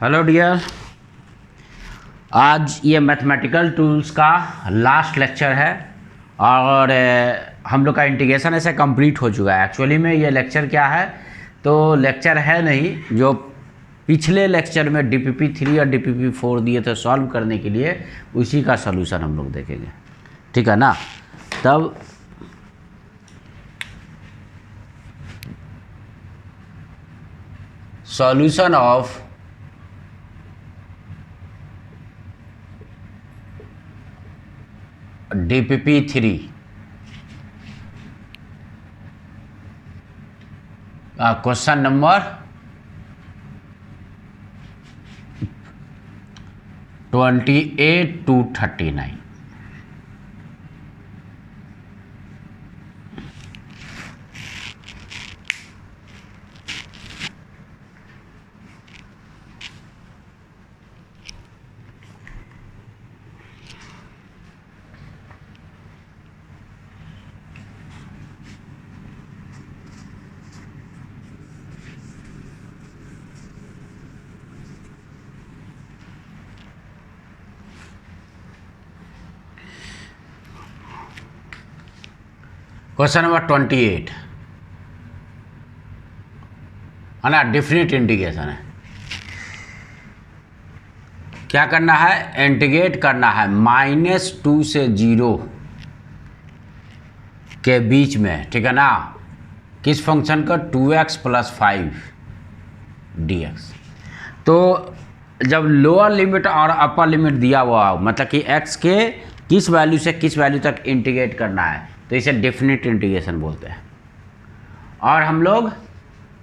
Hello dear, आज ये mathematical tools का लास्ट लेक्चर है और हम लोग का इंटीग्रेशन ऐसे कंप्लीट हो चुका है। एक्चुअली में ये लेक्चर क्या है, तो लेक्चर है नहीं, जो पिछले लेक्चर में DPP3 और DPP4 दिए थे सॉल्व करने के लिए, उसी का सॉल्यूशन हम लोग देखेंगे। ठीक है ना। तब solution of DPP3 question number 28 to 39। Question number 28 है ना, डिफिनिट इंटीग्रेशन है। क्या करना है, इंटीग्रेट करना है -2 से 0 के बीच में। ठीक है ना। किस फंक्शन का, 2x + 5dx। तो जब लोअर लिमिट और अपर लिमिट दिया हुआ हो, मतलब कि x के किस वैल्यू से किस वैल्यू तक इंटीग्रेट करना है, तो इसे डेफिनेट इंटीग्रेशन बोलते हैं। और हम लोग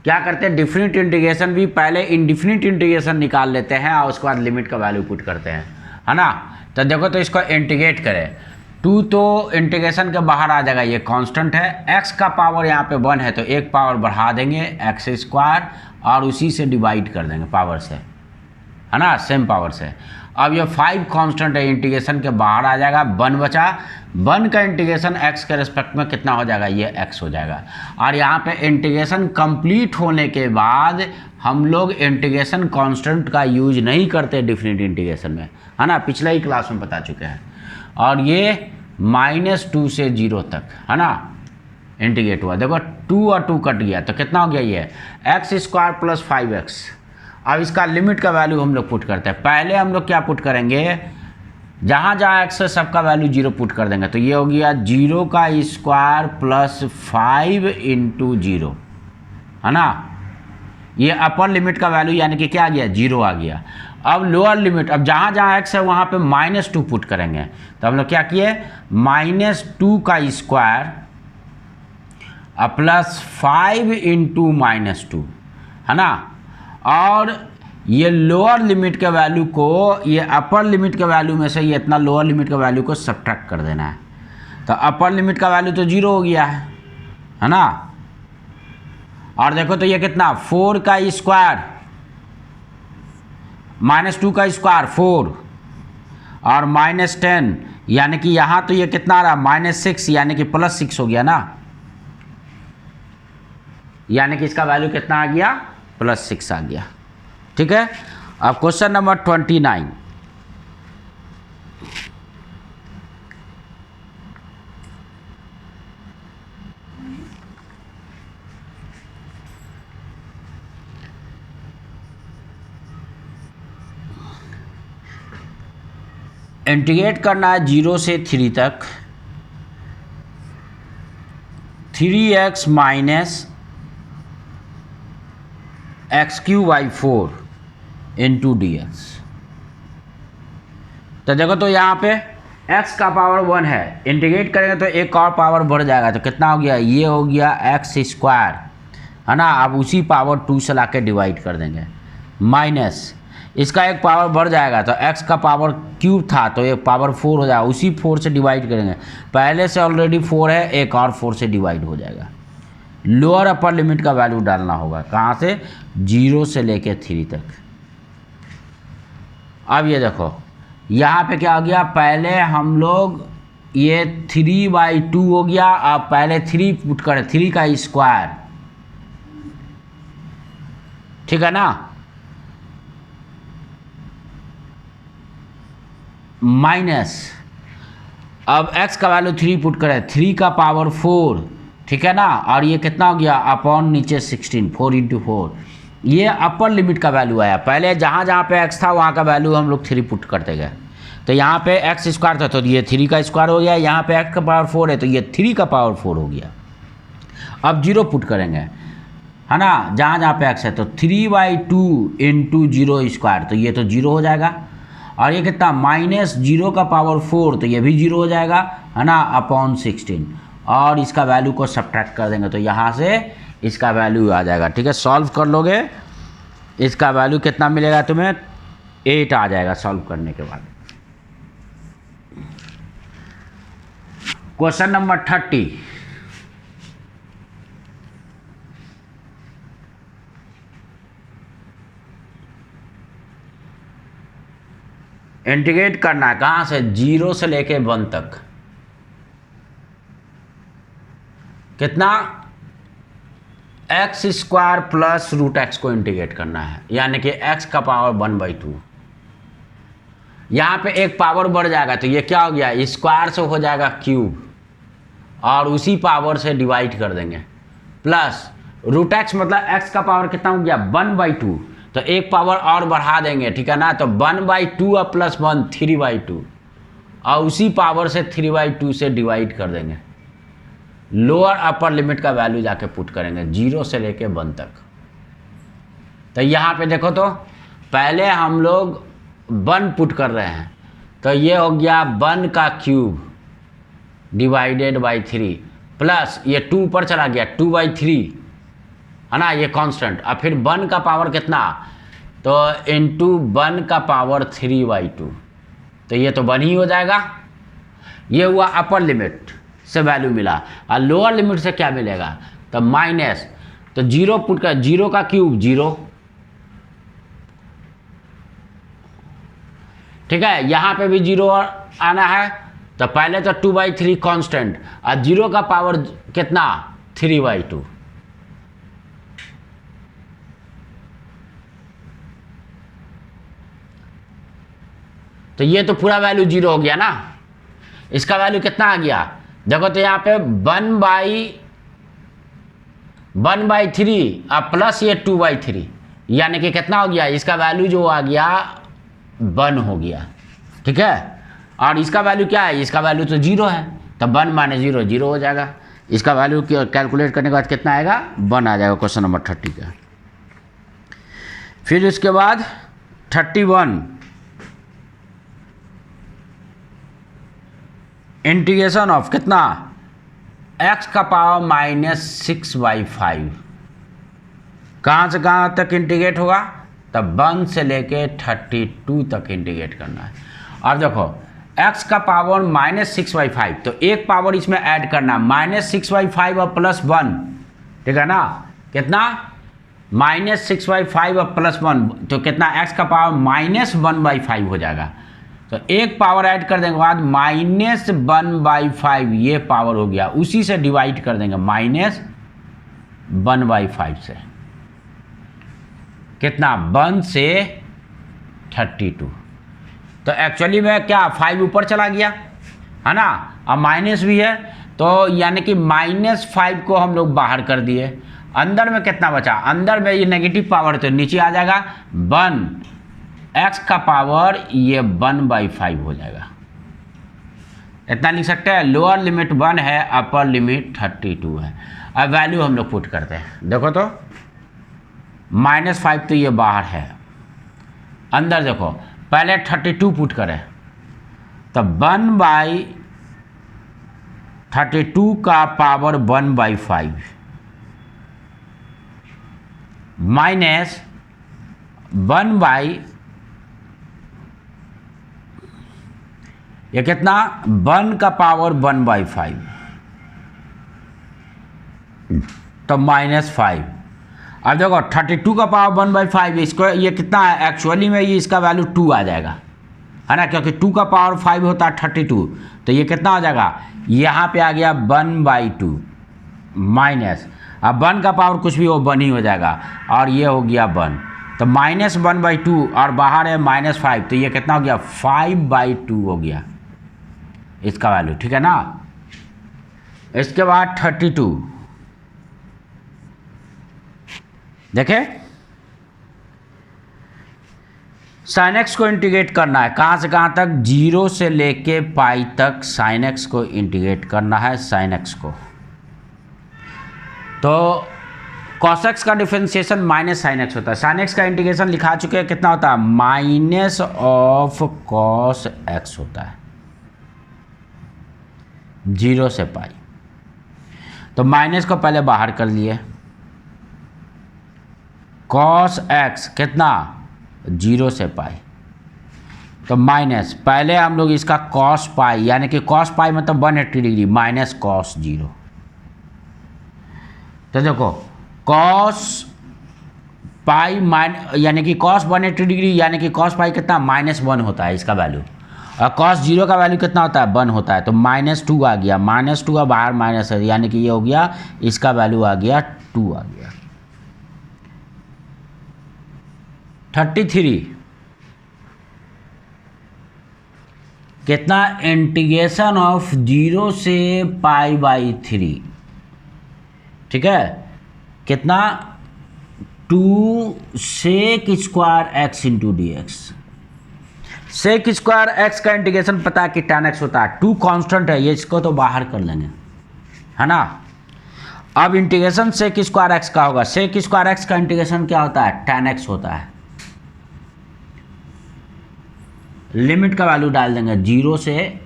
क्या करते हैं, डिफिनिट इंटीग्रेशन भी पहले इनडिफिनिट इंटीग्रेशन निकाल लेते हैं और उसके बाद लिमिट का वैल्यू पुट करते हैं, है ना। तो देखो, तो इसको इंटीग्रेट करें, 2 तो इंटीग्रेशन के बाहर आ जाएगा, ये कांस्टेंट है। x का पावर यहाँ पे 1 है तो एक पावर बढ़ा देंगे x² और उसी से डिवाइड कर देंगे पावर से, है ना, सेम पावर से। अब ये 5 कांस्टेंट है, इंटीग्रेशन के बाहर आ जाएगा, 1 बचा। 1 का इंटीग्रेशन x के रिस्पेक्ट में कितना हो जाएगा, ये x हो जाएगा। और यहाँ पे इंटीग्रेशन कंप्लीट होने के बाद हम लोग इंटीग्रेशन कांस्टेंट का यूज नहीं करते डिफिनिट इंटीग्रेशन में, है ना, पिछले ही क्लास में बता चुके हैं। और ये -2 से 0 तक, है ना, इंटीग्रेट हुआ। देखो 2 और 2 कट गया तो कितना हो गया, ये x² + 5x। अब इसका लिमिट का वैल्यू हम लोग पुट करते हैं। पहले हम लोग क्या पुट करेंगे, जहाँ जहाँ x है सबका वैल्यू 0 पुट कर देंगे। तो ये हो गया 0² + 5 × 0, है ना। ये अपर लिमिट का वैल्यू यानी कि क्या आ गया, 0 आ गया। अब लोअर लिमिट, अब जहाँ जहाँ x है वहाँ पे -2 पुट करेंगे। तो हम लोग क्या किए, -2² + 5 × -2, है ना। और ये लोअर लिमिट के वैल्यू को ये अपर लिमिट के वैल्यू में से ये इतना लोअर लिमिट के वैल्यू को सब्ट्रैक्ट कर देना है। तो अपर लिमिट का वैल्यू तो 0 हो गया है ना। और देखो तो ये कितना, 4² -2 का स्क्वायर 4 और -10, यानी कि यहाँ तो ये कितना आ रहा, -6, यानी कि +6 हो गया ना, यानी कि इसका वैल्यू कितना आ गया, +6 आ गया। ठीक है। अब क्वेश्चन नंबर 29। इंटीग्रेट करना है 0 से 3 तक, 3x - x³ / 4 × dx। तो देखो, तो यहाँ पे x का पावर 1 है, इंटीग्रेट करेंगे तो एक और पावर बढ़ जाएगा। तो कितना हो गया, ये हो गया x², है ना। अब उसी पावर 2 से लाके डिवाइड कर देंगे, माइनस इसका एक पावर बढ़ जाएगा। तो x का पावर क्यूब था तो एक पावर 4 हो जाएगा, उसी 4 से डिवाइड करेंगे। पहले से ऑलरेडी 4 है, एक और 4 से डिवाइड हो जाएगा। लोअर अपर लिमिट का वैल्यू डालना होगा, कहाँ से, 0 से लेके 3 तक। अब ये देखो यहाँ पे क्या हो गया, पहले हम लोग ये 3/2 हो गया। अब पहले 3 पुट करें, 3 का स्क्वायर, ठीक है ना। माइनस, अब x का वैल्यू 3 पुट करें, 3 का पावर 4, ठीक है ना, और ये कितना हो गया अपॉन नीचे 16, 4 इंटू 4, ये अपर लिमिट का वैल्यू आया। पहले जहाँ जहाँ पे x था वहाँ का वैल्यू हम लोग 3 पुट करते गए, तो यहाँ पे x स्क्वायर था तो ये 3 का स्क्वायर हो गया, यहाँ पे x का पावर 4 है तो ये 3 का पावर 4 हो गया। अब 0 पुट करेंगे, है ना, जहाँ जहाँ पे x है, तो 3/2 इंटू 0 स्क्वायर, तो ये तो 0 हो जाएगा, और ये कितना माइनस 0 का पावर 4, तो ये भी 0 हो जाएगा, है ना, अपॉन 16, और इसका वैल्यू को सब्ट्रैक्ट कर देंगे तो यहाँ से इसका वैल्यू आ जाएगा। ठीक है, सॉल्व कर लोगे, इसका वैल्यू कितना मिलेगा तुम्हें, 8 आ जाएगा सॉल्व करने के बाद। क्वेश्चन नंबर 30, इंटीग्रेट करना है कहाँ से, 0 से लेके 1 तक, कितना x square plus root x को इंटीग्रेट करना है, यानी कि x का पावर 1/2। यहाँ पे एक पावर बढ़ जाएगा तो ये क्या हो गया, स्क्वायर से हो जाएगा क्यूब, और उसी पावर से डिवाइड कर देंगे, प्लस रूट एक्स मतलब x का पावर कितना हो गया 1/2, तो एक पावर और बढ़ा देंगे, ठीक है ना, तो 1/2 और प्लस 1 3/2, और उसी पावर से 3/2 से डिवाइड कर देंगे। लोअर अपर लिमिट का वैल्यू जाके पुट करेंगे 0 से लेके 1 तक। तो यहाँ पे देखो, तो पहले हम लोग 1 पुट कर रहे हैं, तो ये हो गया 1 का क्यूब डिवाइडेड बाई 3, प्लस ये 2 ऊपर चला गया 2/3, है ना, ये कांस्टेंट, और फिर 1 का पावर कितना, तो इंटू 1 का पावर 3/2, तो ये तो 1 ही हो जाएगा। ये हुआ अपर लिमिट से वैल्यू मिला, और लोअर लिमिट से क्या मिलेगा, तो माइनस, तो 0 पुट कर, 0 का क्यूब 0, ठीक है, यहाँ पे भी 0 आना है, तो पहले तो 2/3 कांस्टेंट, और 0 का पावर कितना 3/2, तो ये तो पूरा वैल्यू 0 हो गया ना। इसका वैल्यू कितना आ गया, देखो तो यहाँ पे 1/3 और प्लस ये 2/3, यानी कि कितना हो गया, इसका वैल्यू जो आ गया 1 हो गया, ठीक है, और इसका वैल्यू क्या है, इसका वैल्यू तो 0 है, तो 1 - 0 0 हो जाएगा। इसका वैल्यू कैलकुलेट करने के बाद कितना आएगा, 1 आ जाएगा क्वेश्चन नंबर 30 का। फिर इसके बाद 31, इंटीग्रेशन ऑफ कितना, x का पावर -6/5, कहाँ से कहाँ तक इंटीग्रेट होगा, तब 1 से लेके 32 तक इंटीग्रेट करना है। और देखो x का पावर -6/5, तो एक पावर इसमें ऐड करना, -6/5 और +1, ठीक है ना, कितना -6/5 और +1, तो कितना x का पावर -1/5 हो जाएगा, तो एक पावर ऐड कर देंगे बाद -1/5, ये पावर हो गया, उसी से डिवाइड कर देंगे -1/5 से, कितना 1 से 32, तो एक्चुअली में क्या 5 ऊपर चला गया, है ना, अब माइनस भी है, तो यानी कि -5 को हम लोग बाहर कर दिए, अंदर में कितना बचा, अंदर में ये नेगेटिव पावर तो नीचे आ जाएगा 1, x का पावर ये 1/5 हो जाएगा, इतना लिख सकते हैं। लोअर लिमिट 1 है, अपर लिमिट 32 है। अब वैल्यू हम लोग पुट करते हैं, देखो तो -5 तो ये बाहर है, अंदर देखो पहले 32 पुट करें, तो 1/32 का पावर 1/5 माइनस 1 ये कितना 1 का पावर 1/5, तो -5। अब देखो 32 का पावर 1/5, इसको ये कितना है, एक्चुअली में ये इसका वैल्यू 2 आ जाएगा, है ना, क्योंकि 2 का पावर 5 होता है 32, तो ये कितना हो जाएगा, यहाँ पे आ गया 1/2 माइनस, अब 1 का पावर कुछ भी हो 1 ही हो जाएगा, और ये हो गया 1, तो -1/2 और बाहर है -5, तो ये कितना हो गया 5/2 हो गया इसका वैल्यू, ठीक है ना। इसके बाद 32 देखें, साइन एक्स को इंटीग्रेट करना है, कहाँ से कहाँ तक, 0 से लेके पाई तक साइन एक्स को इंटीग्रेट करना है, साइन एक्स को। तो कॉस एक्स का डिफरेंशिएशन माइनस साइन एक्स होता है, साइन एक्स का इंटीग्रेशन लिखा चुके हैं, कितना होता है माइनस ऑफ कॉस एक्स होता है 0 से पाई। तो माइनस को पहले बाहर कर लिए, कॉस एक्स कितना 0 से पाई, तो माइनस पहले हम लोग इसका कॉस पाई, यानी कि कॉस पाई मतलब 180 डिग्री माइनस कॉस 0। तो देखो कॉस पाई यानी कि कॉस 180 डिग्री, यानी कि कॉस पाई कितना -1 होता है इसका वैल्यू, और कॉस 0 का वैल्यू कितना होता है 1 होता है। तो -2 आ गया, -2 का बाहर माइनस है, यानी कि ये हो गया, इसका वैल्यू आ गया 2 आ गया। 33 कितना, इंटीग्रेशन ऑफ 0 से π/3, ठीक है, कितना 2 sec square x into d x. Sec square x का इंटीग्रेशन पता है कि tan x होता है, 2 कांस्टेंट है, ये इसको तो बाहर कर लेंगे, है ना। अब इंटीग्रेशन सेक स्क्वायर एक्स का होगा, सेक स्क्वायर एक्स का इंटीग्रेशन क्या होता है tan x होता है। लिमिट का वैल्यू डाल देंगे 0 से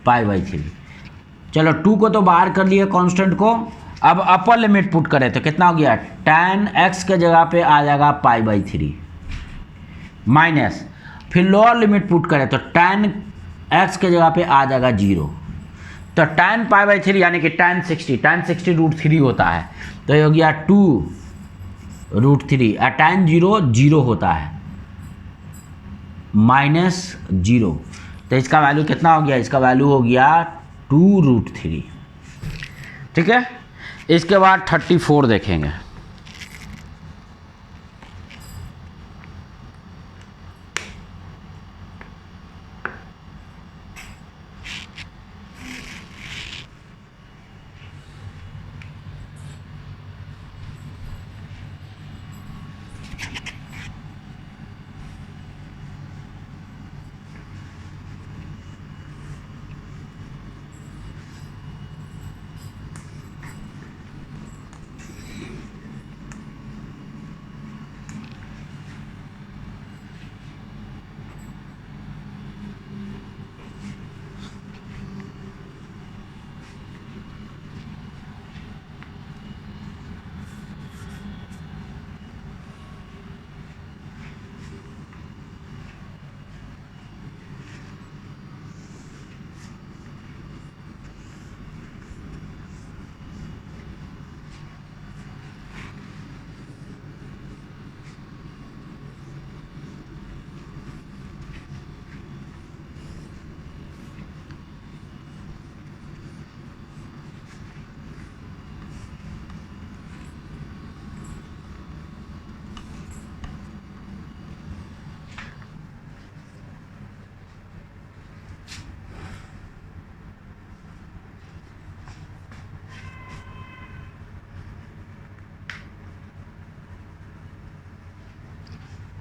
π/3। चलो 2 को तो बाहर कर लिए कांस्टेंट को, अब अपर लिमिट पुट करें तो कितना हो गया, tan x के जगह पे आ जाएगा π/3 माइनस, फिर लोअर लिमिट पुट करें तो tan x के जगह पे आ जाएगा 0, तो tan π/3 यानी कि tan 60 √3 होता है, तो ये हो गया 2 √3, और tan 0 0 होता है -0, तो इसका वैल्यू कितना हो गया, इसका वैल्यू हो गया 2 √3, ठीक है। इसके बाद 34 देखेंगे।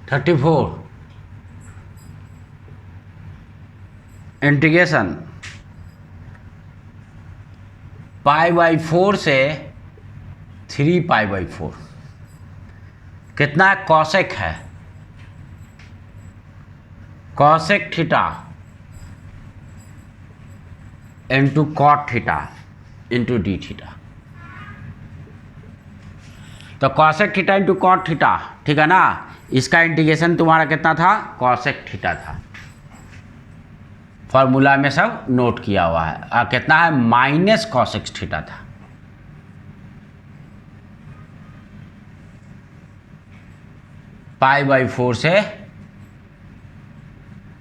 थर्टी फोर इंटीग्रेशन π/4 से 3π/4 कितना कॉसेक है, cosec theta into cot theta into d theta. तो cosec theta into cot theta, ठीक है ना, इसका इंटीग्रेशन तुम्हारा कितना था कॉसेक थीटा था, फॉर्मूला में सब नोट किया हुआ है। कितना है माइनस कॉसेक थीटा था, π/4 से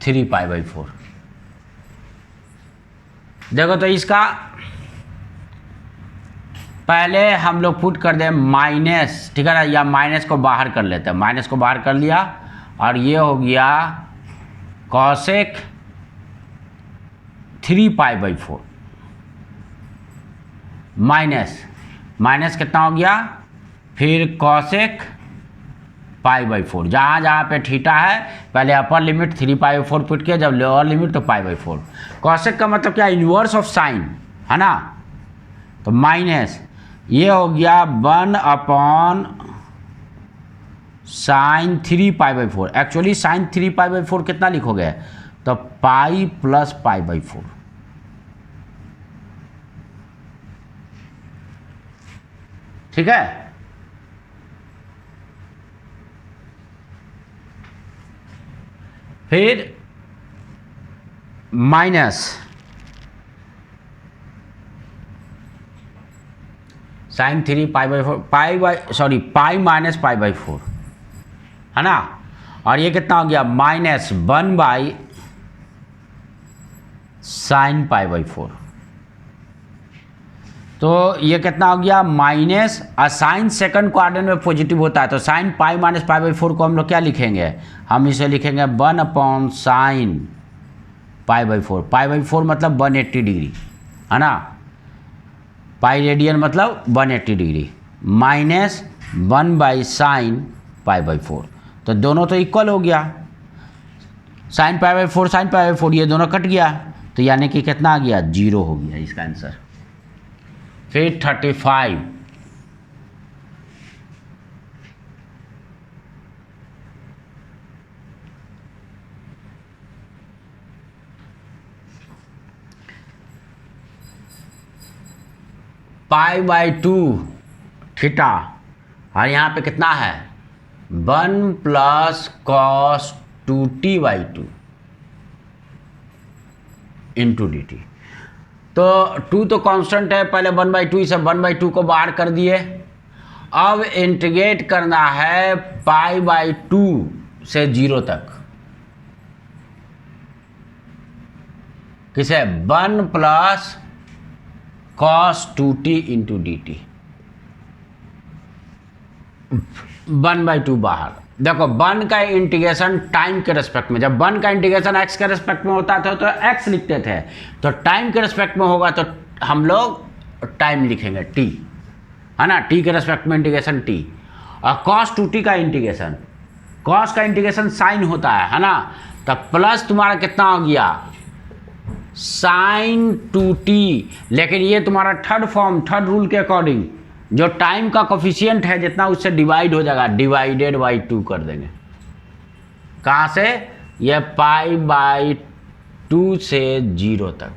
3π/4। देखो तो इसका पहले हम लोग पुट कर दें माइनस, ठीक है ना, या माइनस को बाहर कर लेते हैं, माइनस को बाहर कर लिया और ये हो गया कॉसेक 3π/4 माइनस कितना हो गया, फिर कॉसेक π/4, जहाँ जहाँ पे थीटा है पहले अपर लिमिट 3π/4 पुट किया, जब लोअर लिमिट तो π/4। कॉसेक का मतलब क्या, इन्वर्स ऑफ साइन, है ना। तो माइनस ये हो गया 1/sin 3π/4। एक्चुअली sin 3π/4 कितना लिखोगे, तो पाई प्लस π/4। ठीक है, फिर माइनस sin 3π/4 पाई माइनस π/4, है ना। और ये कितना हो गया, -1/sin π/4। तो ये कितना हो गया, माइनस, और साइन सेकंड क्वाड्रेंट में पॉजिटिव होता है, तो साइन पाई माइनस π/4 को हम लोग क्या लिखेंगे, हम इसे लिखेंगे 1/sin π/4। π/4 मतलब 180 डिग्री, है ना। पाई रेडियन मतलब 180 डिग्री, माइनस 1/sin π/4। तो दोनों तो इक्वल हो गया, sin π/4 sin π/4, ये दोनों कट गया, तो यानी कि कितना आ गया, 0 हो गया इसका आंसर। फिर 35, π/2 थीटा, और यहाँ पे कितना है 1 + cos 2t/2 इंटू dt। तो 2 तो कांस्टेंट है, पहले 1/2, इसे 1/2 को बाहर कर दिए। अब इंटीग्रेट करना है π/2 से 0 तक, किसे 1 + cos 2t इंटू dt। 1/2 बाहर, देखो 1 का इंटीग्रेशन टाइम के रेस्पेक्ट में, जब 1 का इंटीग्रेशन x के रेस्पेक्ट में होता था तो x लिखते थे, तो टाइम के रेस्पेक्ट में होगा तो हम लोग टाइम लिखेंगे t, है ना। t के रेस्पेक्ट में इंटीग्रेशन t, और cos 2t का इंटीग्रेशन, cos का इंटीग्रेशन साइन होता है ना। तो प्लस तुम्हारा कितना हो गया sin 2t, लेकिन ये तुम्हारा थर्ड फॉर्म, थर्ड रूल के अकॉर्डिंग जो टाइम का कोफिशिएंट है जितना उससे डिवाइड हो जाएगा, डिवाइडेड/2 कर देंगे। कहाँ से, ये π/2 से 0 तक।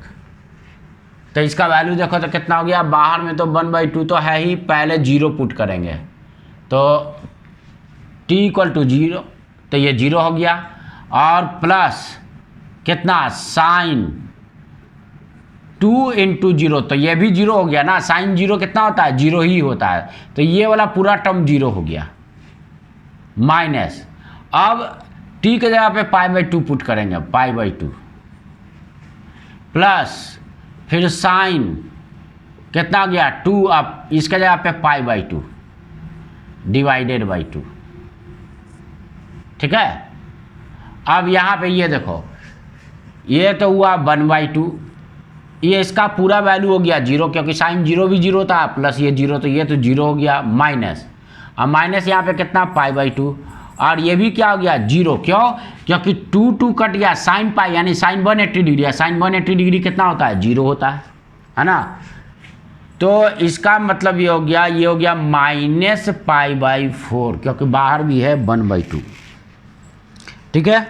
तो इसका वैल्यू देखो तो कितना हो गया, बाहर में तो 1/2 तो है ही, पहले 0 पुट करेंगे तो t = 0, तो ये 0 हो गया, और प्लस कितना sin 2 × 0, तो ये भी 0 हो गया ना, sin 0 कितना होता है, 0 ही होता है, तो ये वाला पूरा टर्म 0 हो गया, माइनस, अब t के जगह पे π/2 पुट करेंगे, π/2 प्लस, फिर साइन कितना हो गया 2, अब इसके जगह पे π/2 डिवाइडेड/2। ठीक है, अब यहाँ पे ये देखो, ये तो हुआ 1/2, ये इसका पूरा वैल्यू हो गया 0, क्योंकि साइन 0 भी 0 था, प्लस ये 0, तो ये तो 0 हो गया, माइनस, अब माइनस यहाँ पे कितना π/2, और ये भी क्या हो गया 0, क्यों, क्योंकि 2 कट गया, साइन पाई यानी साइन 180 डिग्री है, साइन 180 डिग्री कितना होता है, 0 होता है ना। तो इसका मतलब ये हो गया, -π/4, क्योंकि बाहर भी है 1/2। ठीक है,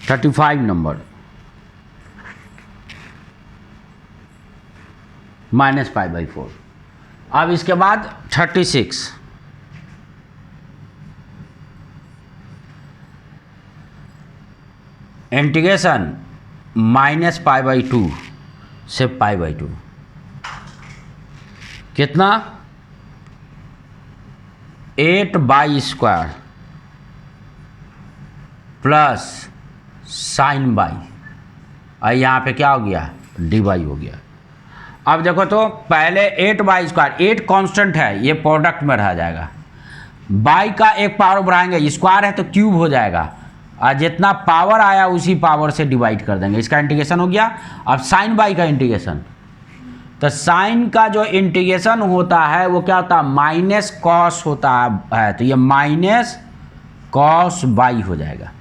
35 नंबर, -π/4। अब इसके बाद 36, इंटीग्रेशन -π/2 से π/2, कितना 8/² प्लस sin y, और यहाँ पे क्या हो गया dy हो गया। अब देखो तो पहले 8y², 8 कांस्टेंट है, ये प्रोडक्ट में रह जाएगा। बाई का एक पावर बढ़ाएंगे, स्क्वायर है तो क्यूब हो जाएगा, और जितना पावर आया उसी पावर से डिवाइड कर देंगे। इसका इंटीग्रेशन हो गया। अब साइन बाई का इंटीग्रेशन, तो साइन का जो इंटीग्रेशन होता है वो क्या होता है, माइनस कॉस होता है, तो ये माइनस कॉस बाई हो जाएगा।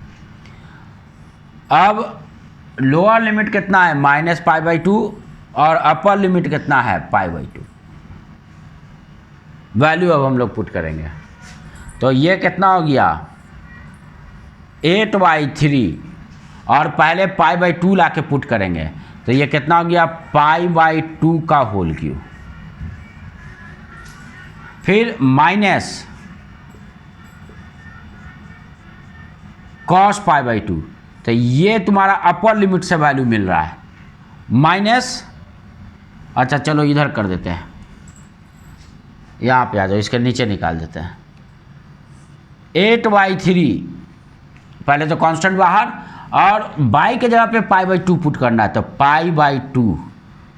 अब लोअर लिमिट कितना है, -π/2, और अपर लिमिट कितना है, π/2। वैल्यू अब हम लोग पुट करेंगे, तो ये कितना हो गया 8/3, और पहले π/2 ला के पुट करेंगे, तो ये कितना हो गया π/2 का होल क्यूब, फिर माइनस cos π/2, तो ये तुम्हारा अपर लिमिट से वैल्यू मिल रहा है, माइनस, अच्छा चलो इधर कर देते हैं, यहाँ पे आ जाओ, इसके नीचे निकाल देते हैं, 8/3, पहले तो कांस्टेंट बाहर, और बाई के जगह पे π/2 पुट करना है, तो π/2,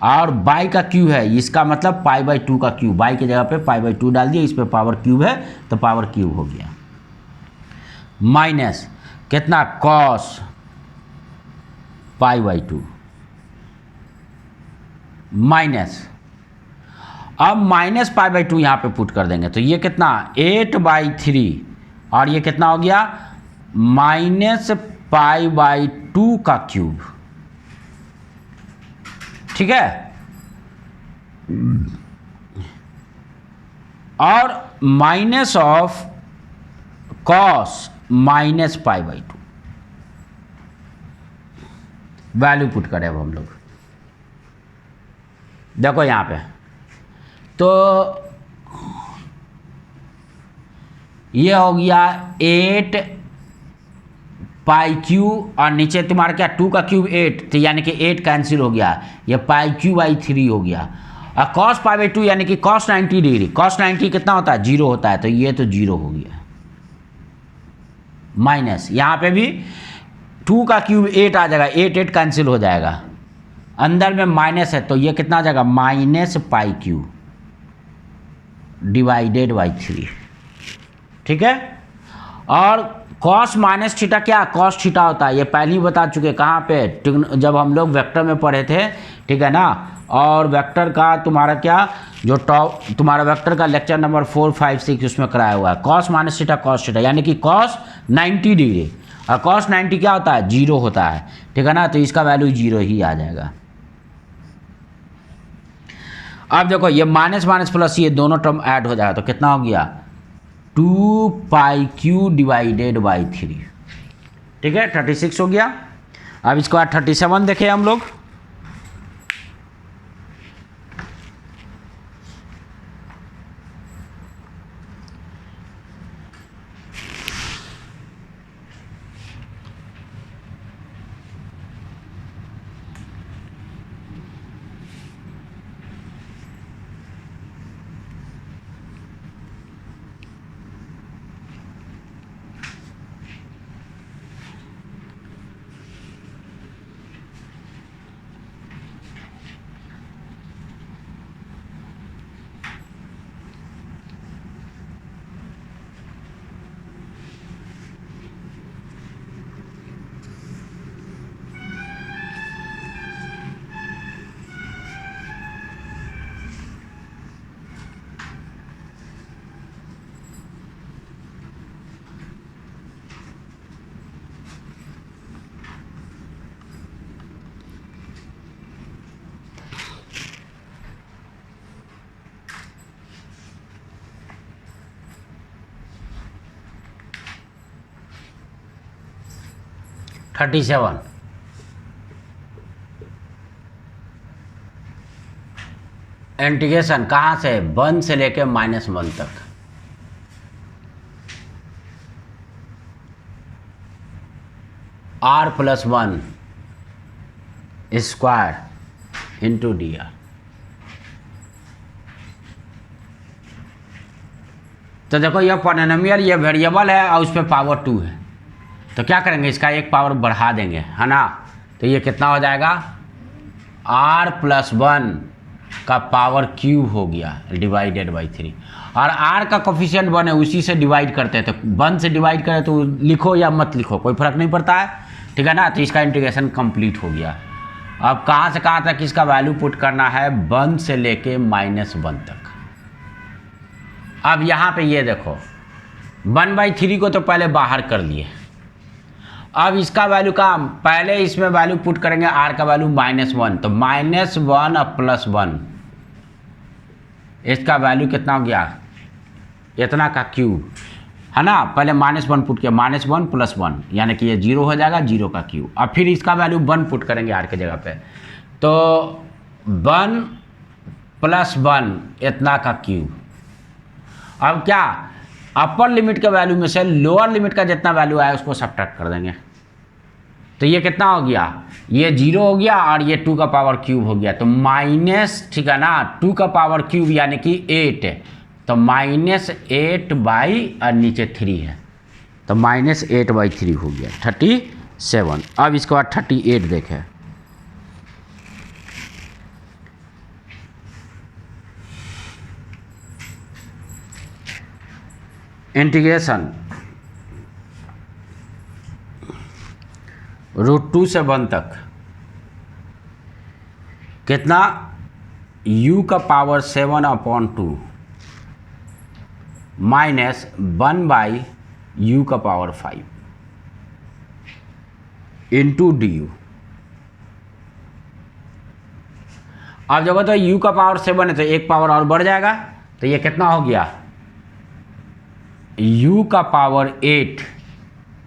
और बाई का क्यूब है, इसका मतलब π/2 का क्यूब, बाई के जगह पे π/2 डाल दिया, इस पे पावर क्यूब है तो पावर क्यूब हो गया, माइनस कितना cos π/2, माइनस, अब माइनस π/2 यहाँ पे पुट कर देंगे, तो ये कितना 8/3, और ये कितना हो गया -π/2 का क्यूब, ठीक है, और minus of cos -π/2, value put करें अब हम लोग, देखो यहाँ पे, तो ये हो गया 8π3, और नीचे तुम्हारा क्या 2 का क्यूब 8, तो यानी कि 8 कैंसिल हो गया, ये π3 हो गया, और cos π/2 यानी कि cos 90 डिग्री, cos 90 कितना होता है 0 होता है, तो ये तो 0 हो गया, माइनस, यहाँ पे भी 2 का क्यूब 8 आ जाएगा, 8 कैंसिल हो जाएगा, अंदर में माइनस है, तो ये कितना आ जाएगा -π3 डिवाइडेड बाई 3, ठीक है, और cos -θ क्या cos θ होता है, ये पहले ही बता चुके, कहाँ पे, जब हम लोग वेक्टर में पढ़े थे, ठीक है ना, और वेक्टर का तुम्हारा क्या जो टॉप तुम्हारा वेक्टर का लेक्चर नंबर 4, 5, 6 उसमें कराया हुआ है, cos -θ cos θ यानी कि cos 90 डिग्री, और cos 90 क्या होता है 0 होता है, ठीक है ना, तो इसका वैल्यू 0 ही आ जाएगा। अब देखो ये माइनस माइनस प्लस ये दोनों टर्म ऐड हो जाएगा, तो कितना हो गया 2π3 डिवाइडेड बाई 3, ठीक है, 36 हो गया। अब इसके बाद 37 देखें हम लोग, -37 इंटीग्रेशन कहाँ से 1 से लेके -1 तक, r+1 स्क्वायर इंटू dr, तो देखो ये पॉलिनोमियल ये वेरिएबल है और उस पर पावर 2 है, तो क्या करेंगे इसका एक पावर बढ़ा देंगे, है ना, तो ये कितना हो जाएगा r+1 का पावर क्यूब हो गया डिवाइडेड बाई 3, और r का कोफिशिएंट 1 है, उसी से डिवाइड करते हैं, तो 1 से डिवाइड करें तो लिखो या मत लिखो कोई फर्क नहीं पड़ता है, ठीक है ना। तो इसका इंटीग्रेशन कंप्लीट हो गया। अब कहाँ से कहाँ तक इसका वैल्यू पुट करना है, 1 से लेके -1 तक। अब यहाँ पे ये देखो 1/3 को तो पहले बाहर कर लिए, अब इसका वैल्यू का पहले इसमें वैल्यू पुट करेंगे, r का वैल्यू -1, तो -1 और +1, इसका वैल्यू कितना हो गया, इतना का क्यूब है ना। पहले -1 पुट किया, -1 + 1 यानी कि ये 0 हो जाएगा, 0 का क्यूब। अब फिर इसका वैल्यू 1 पुट करेंगे r के जगह पे, तो 1 + 1 इतना का क्यूब। अब क्या, अपर लिमिट के वैल्यू में से लोअर लिमिट का जितना वैल्यू आया उसको सब्ट्रैक्ट कर देंगे, तो ये कितना हो गया, ये 0 हो गया और ये 2 का पावर क्यूब हो गया, तो माइनस, ठीक है ना, 2 का पावर क्यूब यानी कि 8, तो -8 बाई और नीचे 3 है, तो -8/3 हो गया 37। अब इसके बाद 38 देखें, इंटीग्रेशन √2 से 1 तक कितना, u का पावर 7/2 -1/u का पावर 5 इंटू du। अब जब तो u का पावर 7 है तो एक पावर और बढ़ जाएगा, तो ये कितना हो गया, u का पावर 8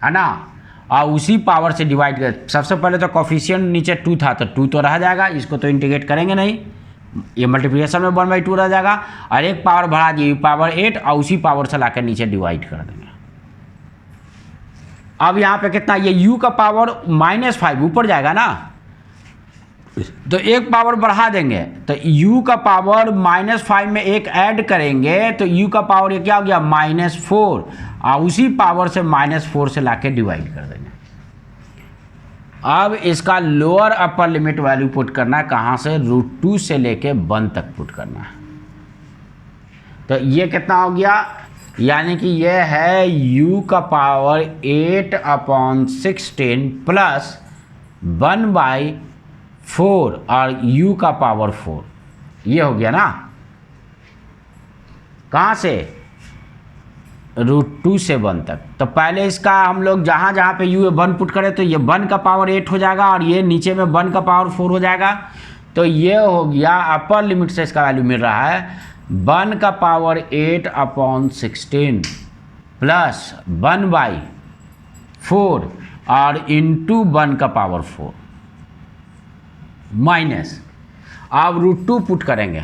है ना, और उसी पावर से डिवाइड कर। सबसे पहले तो कोफिशिएंट नीचे 2 था, तो 2 तो रह जाएगा, इसको तो इंटीग्रेट करेंगे नहीं, ये मल्टीप्लिकेशन में 1/2 रह जाएगा, और एक पावर बढ़ा दिए पावर 8 और उसी पावर से लाकर नीचे डिवाइड कर देंगे। अब यहाँ पे कितना, ये u का पावर -5 ऊपर जाएगा ना, तो एक पावर बढ़ा देंगे, तो u का पावर -5 में एक ऐड करेंगे, तो u का पावर ये क्या हो गया, -4, और उसी पावर से -4 से लाके डिवाइड कर देंगे। अब इसका lower upper limit value put करना है, कहाँ से, √2 से लेके 1 तक पुट करना है, तो ये कितना हो गया, यानी कि ये है u का पावर 8/16 प्लस 1/4 और u का पावर 4, ये हो गया ना, कहाँ से, √2 से 1 तक। तो पहले इसका हम लोग जहाँ जहाँ पे u 1 पुट करें, तो ये 1 का पावर 8 हो जाएगा और ये नीचे में 1 का पावर 4 हो जाएगा, तो ये हो गया अपर लिमिट से इसका वैल्यू मिल रहा है 1 का पावर 8/16 प्लस 1/4 और इंटू 1 का पावर 4 माइनस, अब √2 पुट करेंगे,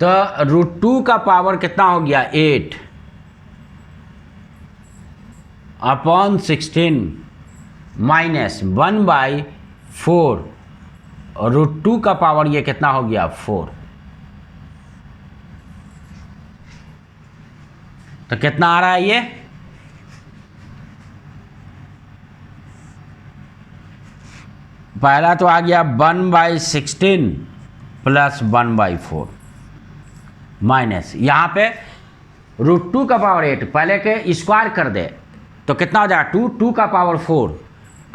तो √2 का पावर कितना हो गया, 8/16 माइनस 1/4 और √2 का पावर ये कितना हो गया, 4, तो कितना आ रहा है ये, पहला तो आ गया 1/16 प्लस 1/4 माइनस, यहाँ पे √2 का पावर 8 पहले के स्क्वायर कर दे, तो कितना हो जाएगा, 2 का पावर 4,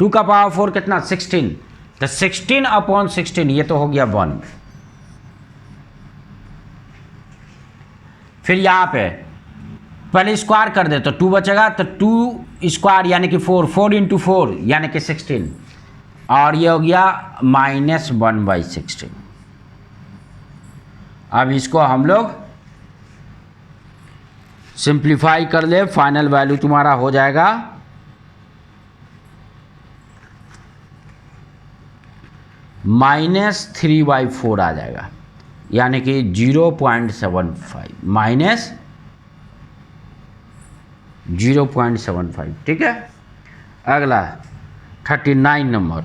2 का पावर 4 कितना, 16, तो 16/16 ये तो हो गया 1। फिर यहाँ पे पहले स्क्वायर कर दे तो 2 बचेगा, तो 2 स्क्वायर यानी कि 4, 4 × 4 यानी कि 16, और ये हो गया -1/16। अब इसको हम लोग सिंप्लीफाई कर ले, फाइनल वैल्यू तुम्हारा हो जाएगा -3/4 आ जाएगा, यानी कि 0.75 माइनस 0.75, ठीक है। अगला 39 नंबर,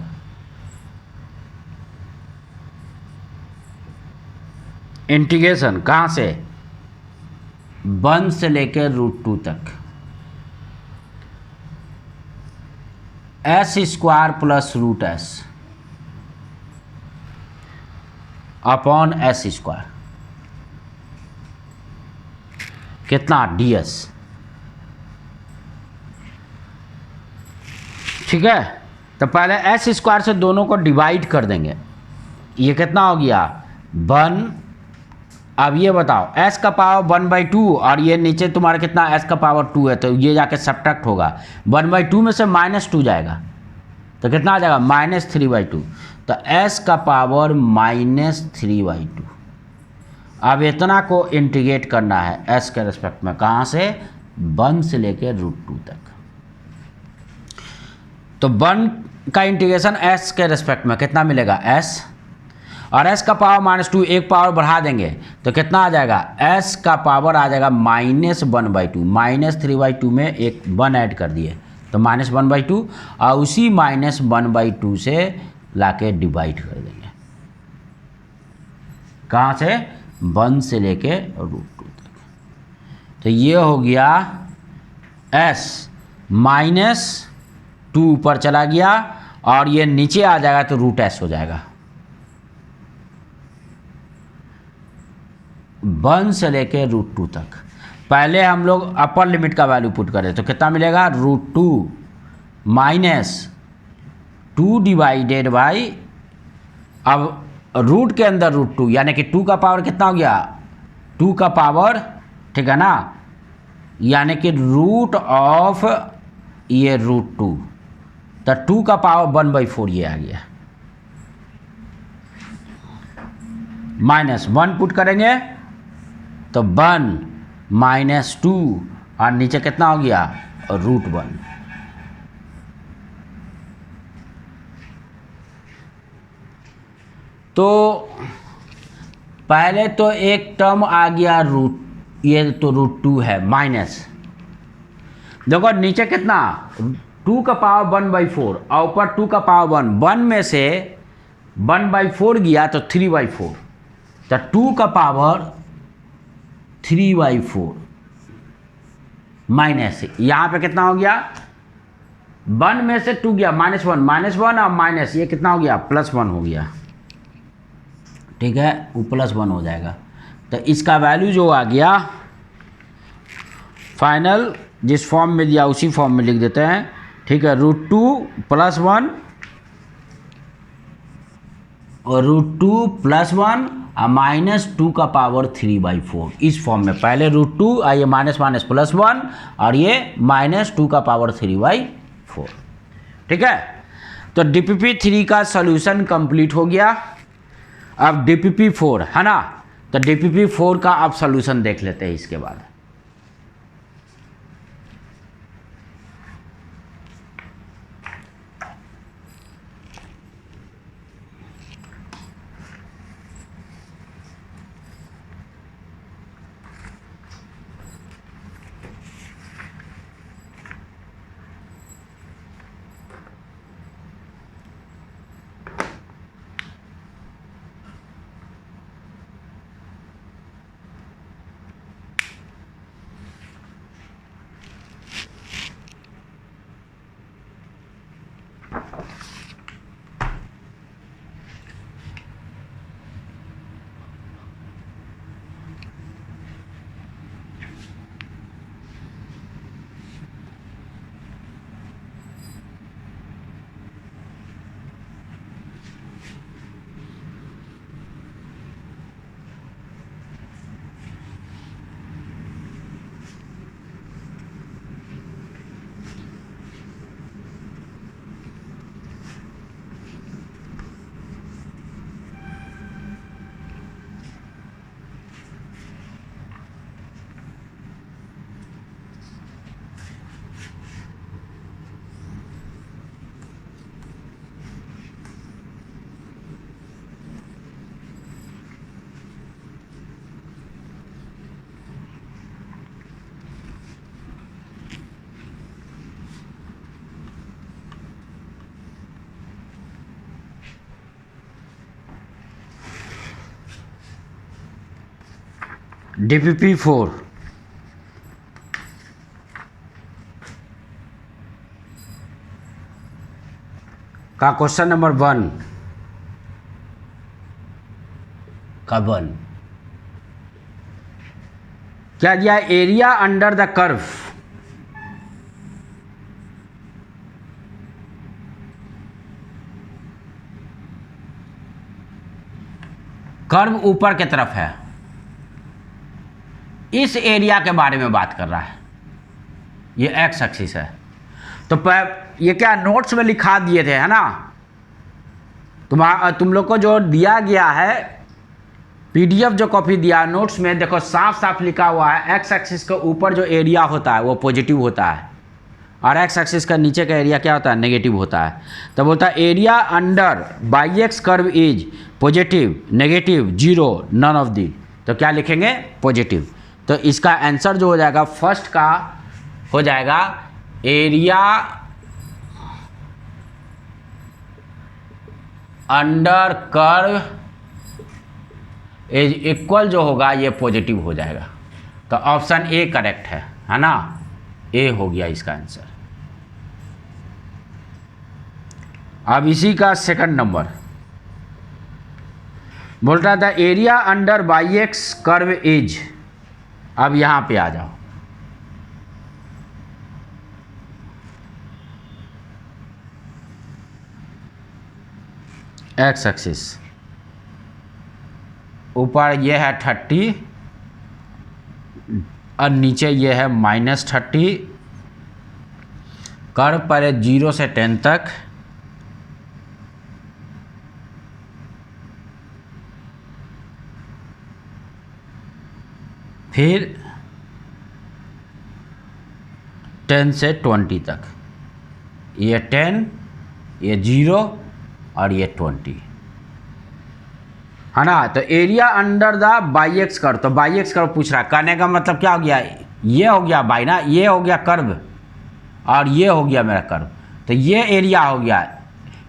इंटीग्रेशन कहाँ से, 1 से लेकर √2 तक, s² + √s upon S square, कितना ds। ठीक है, तो पहले एस स्क्वायर से दोनों को डिवाइड कर देंगे, ये कितना हो गया 1। अब ये बताओ s का पावर 1/2 और ये नीचे तुम्हारा कितना s का पावर 2 है, तो ये जाके सब्ट्रैक्ट होगा, 1/2 में से -2 जाएगा तो कितना आ जाएगा -3/2, तो s का पावर -3/2। अब इतना को इंटीग्रेट करना है s के रिस्पेक्ट में, कहाँ से 1 से लेके √2 तक। तो 1 का इंटीग्रेशन s के रिस्पेक्ट में कितना मिलेगा s, और s का पावर -2 एक पावर बढ़ा देंगे तो कितना आ जाएगा s का पावर आ जाएगा -1/2, -3/2 में एक 1 ऐड कर दिए तो -1/2, और उसी -1/2 से लाके डिवाइड कर देंगे, कहाँ से 1 से लेके √2 तक। तो ये हो गया s -2 ऊपर चला गया और ये नीचे आ जाएगा तो √s हो जाएगा। 1 से लेके √2 तक। पहले हम लोग अपर लिमिट का वैल्यू पुट करें तो कितना मिलेगा √2 -2 डिवाइडेड बाई, अब रूट के अंदर √2 यानी कि 2 का पावर कितना हो गया 2 का पावर, ठीक है ना, यानी कि रूट ऑफ ये √2, तो 2 का पावर 1/4 ये आ गया, -1 पुट करेंगे तो 1 -2 और नीचे कितना हो गया √1। तो पहले तो एक टर्म आ गया ये तो √2 है माइनस, देखो नीचे कितना 2 का पावर 1/4 और ऊपर 2 का पावर 1 में से 1/4 गया तो 3/4, तो 2 का पावर 3/4 माइनस, यहाँ पे कितना हो गया 1 में से 2 गया -1 और माइनस ये कितना हो गया +1 हो गया, ठीक है, वो +1 हो जाएगा। तो इसका वैल्यू जो आ गया फाइनल जिस फॉर्म में दिया उसी फॉर्म में लिख देते हैं, ठीक है, √2 +1 और √2 +1 और -2 का पावर 3/4 इस फॉर्म में, पहले √2 ये माइनस +1 और ये -2 का पावर 3/4, ठीक है। तो DPP3 का सॉल्यूशन कंप्लीट हो गया। अब DPP4 है ना, तो DPP4 का अब सॉल्यूशन देख लेते हैं इसके बाद। DPP4 का क्वेश्चन नंबर 1, कबन। क्या दिया? Area under the curve. Curve ऊपर की तरफ है, इस एरिया के बारे में बात कर रहा है। ये एक्स एक्सिस है। तो ये क्या नोट्स में लिखा दिए थे, है ना? तुम लोग को जो दिया गया है पीडीएफ जो कॉपी दिया नोट्स में, देखो साफ साफ लिखा हुआ है एक्स एक्सिस के ऊपर जो एरिया होता है वो पॉजिटिव होता है, और एक्स एक्सिस का नीचे का एरिया क्या होता है? नेगेटिव होता है। तो बोलता है area under y x curve is positive, negative, zero, none of the. तो क्या लिखेंगे? पॉजिटिव। तो इसका आंसर जो हो जाएगा फर्स्ट का हो जाएगा area under curve is equal, जो होगा ये पॉजिटिव हो जाएगा। तो ऑप्शन ए करेक्ट है ना? ए हो गया इसका आंसर। अब इसी का सेकंड नंबर बोल रहा था area under y x curve is. अब यहां पे आ जाओ, एक्स एक्सिस ऊपर ये है 30 और नीचे ये है -30। कर्व पर 0 से 10 तक, फिर 10 से 20 तक। ये 10, ये 0 और ये 20, है ना? तो area under the by x curve, तो बाई एक्स कर्व पूछ रहा है। कहने का मतलब क्या हो गया? ये हो गया बाई ना, ये हो गया कर्व और ये हो गया मेरा कर्व। तो ये एरिया हो गया,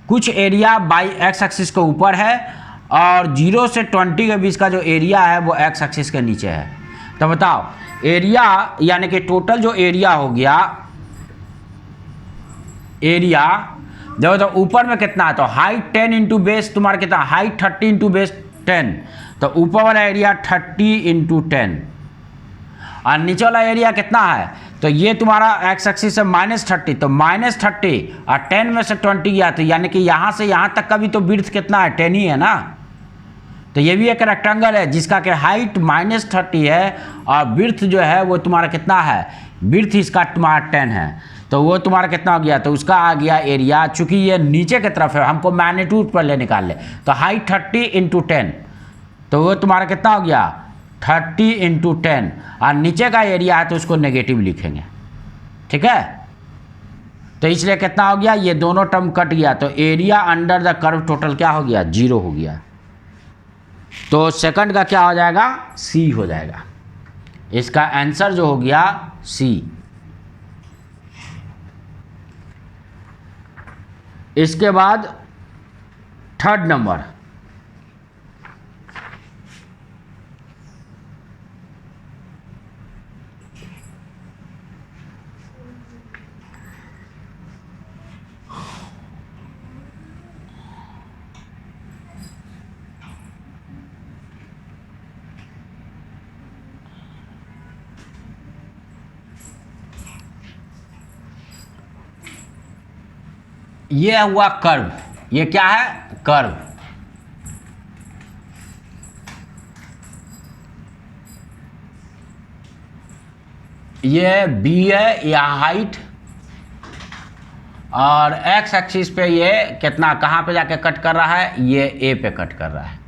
कुछ एरिया बाई एक्स एक्सिस के ऊपर है और 0 से 20 के बीच का जो एरिया है वो एक्स एक्सिस के नीचे है। तो बताओ एरिया यानी कि टोटल जो एरिया हो गया, एरिया देखो तो ऊपर में कितना है? तो हाइट 10 इंटू बेस तुम्हारा कितना? Height 30 into base 10। तो ऊपर वाला एरिया 30 इंटू 10 और नीचे वाला एरिया कितना है? तो ये तुम्हारा एक्स एक्सिस है -30, तो -30 और 10 में से 20 गया, तो यानी कि यहाँ से यहाँ तक का भी तो विड्थ कितना है? 10 ही है ना। तो ये भी एक रेक्टेंगल है जिसका कि हाइट -30 है और विड्थ जो है वो तुम्हारा कितना है? विड्थ इसका तुम्हारा 10 है। तो वो तुम्हारा कितना हो गया? तो उसका आ गया एरिया, चूंकि ये नीचे की तरफ है हमको मैग्नीट्यूड पर ले निकाल ले, तो हाइट 30 इंटू 10, तो वो तुम्हारा कितना हो गया? 30 इंटू 10 और नीचे का एरिया है तो उसको नेगेटिव लिखेंगे, ठीक है? तो इसलिए कितना हो गया? ये दोनों टर्म कट गया, तो area under the curve total क्या हो गया? 0 हो गया। तो सेकंड का क्या हो जाएगा? सी हो जाएगा। इसका आंसर जो हो गया सी। इसके बाद थर्ड नंबर, ये हुआ कर्व। ये क्या है? कर्व। ये बी है या हाइट, और एक्स एक्सिस पे ये कितना कहाँ पे जाके कट कर रहा है? ये ए पे कट कर रहा है,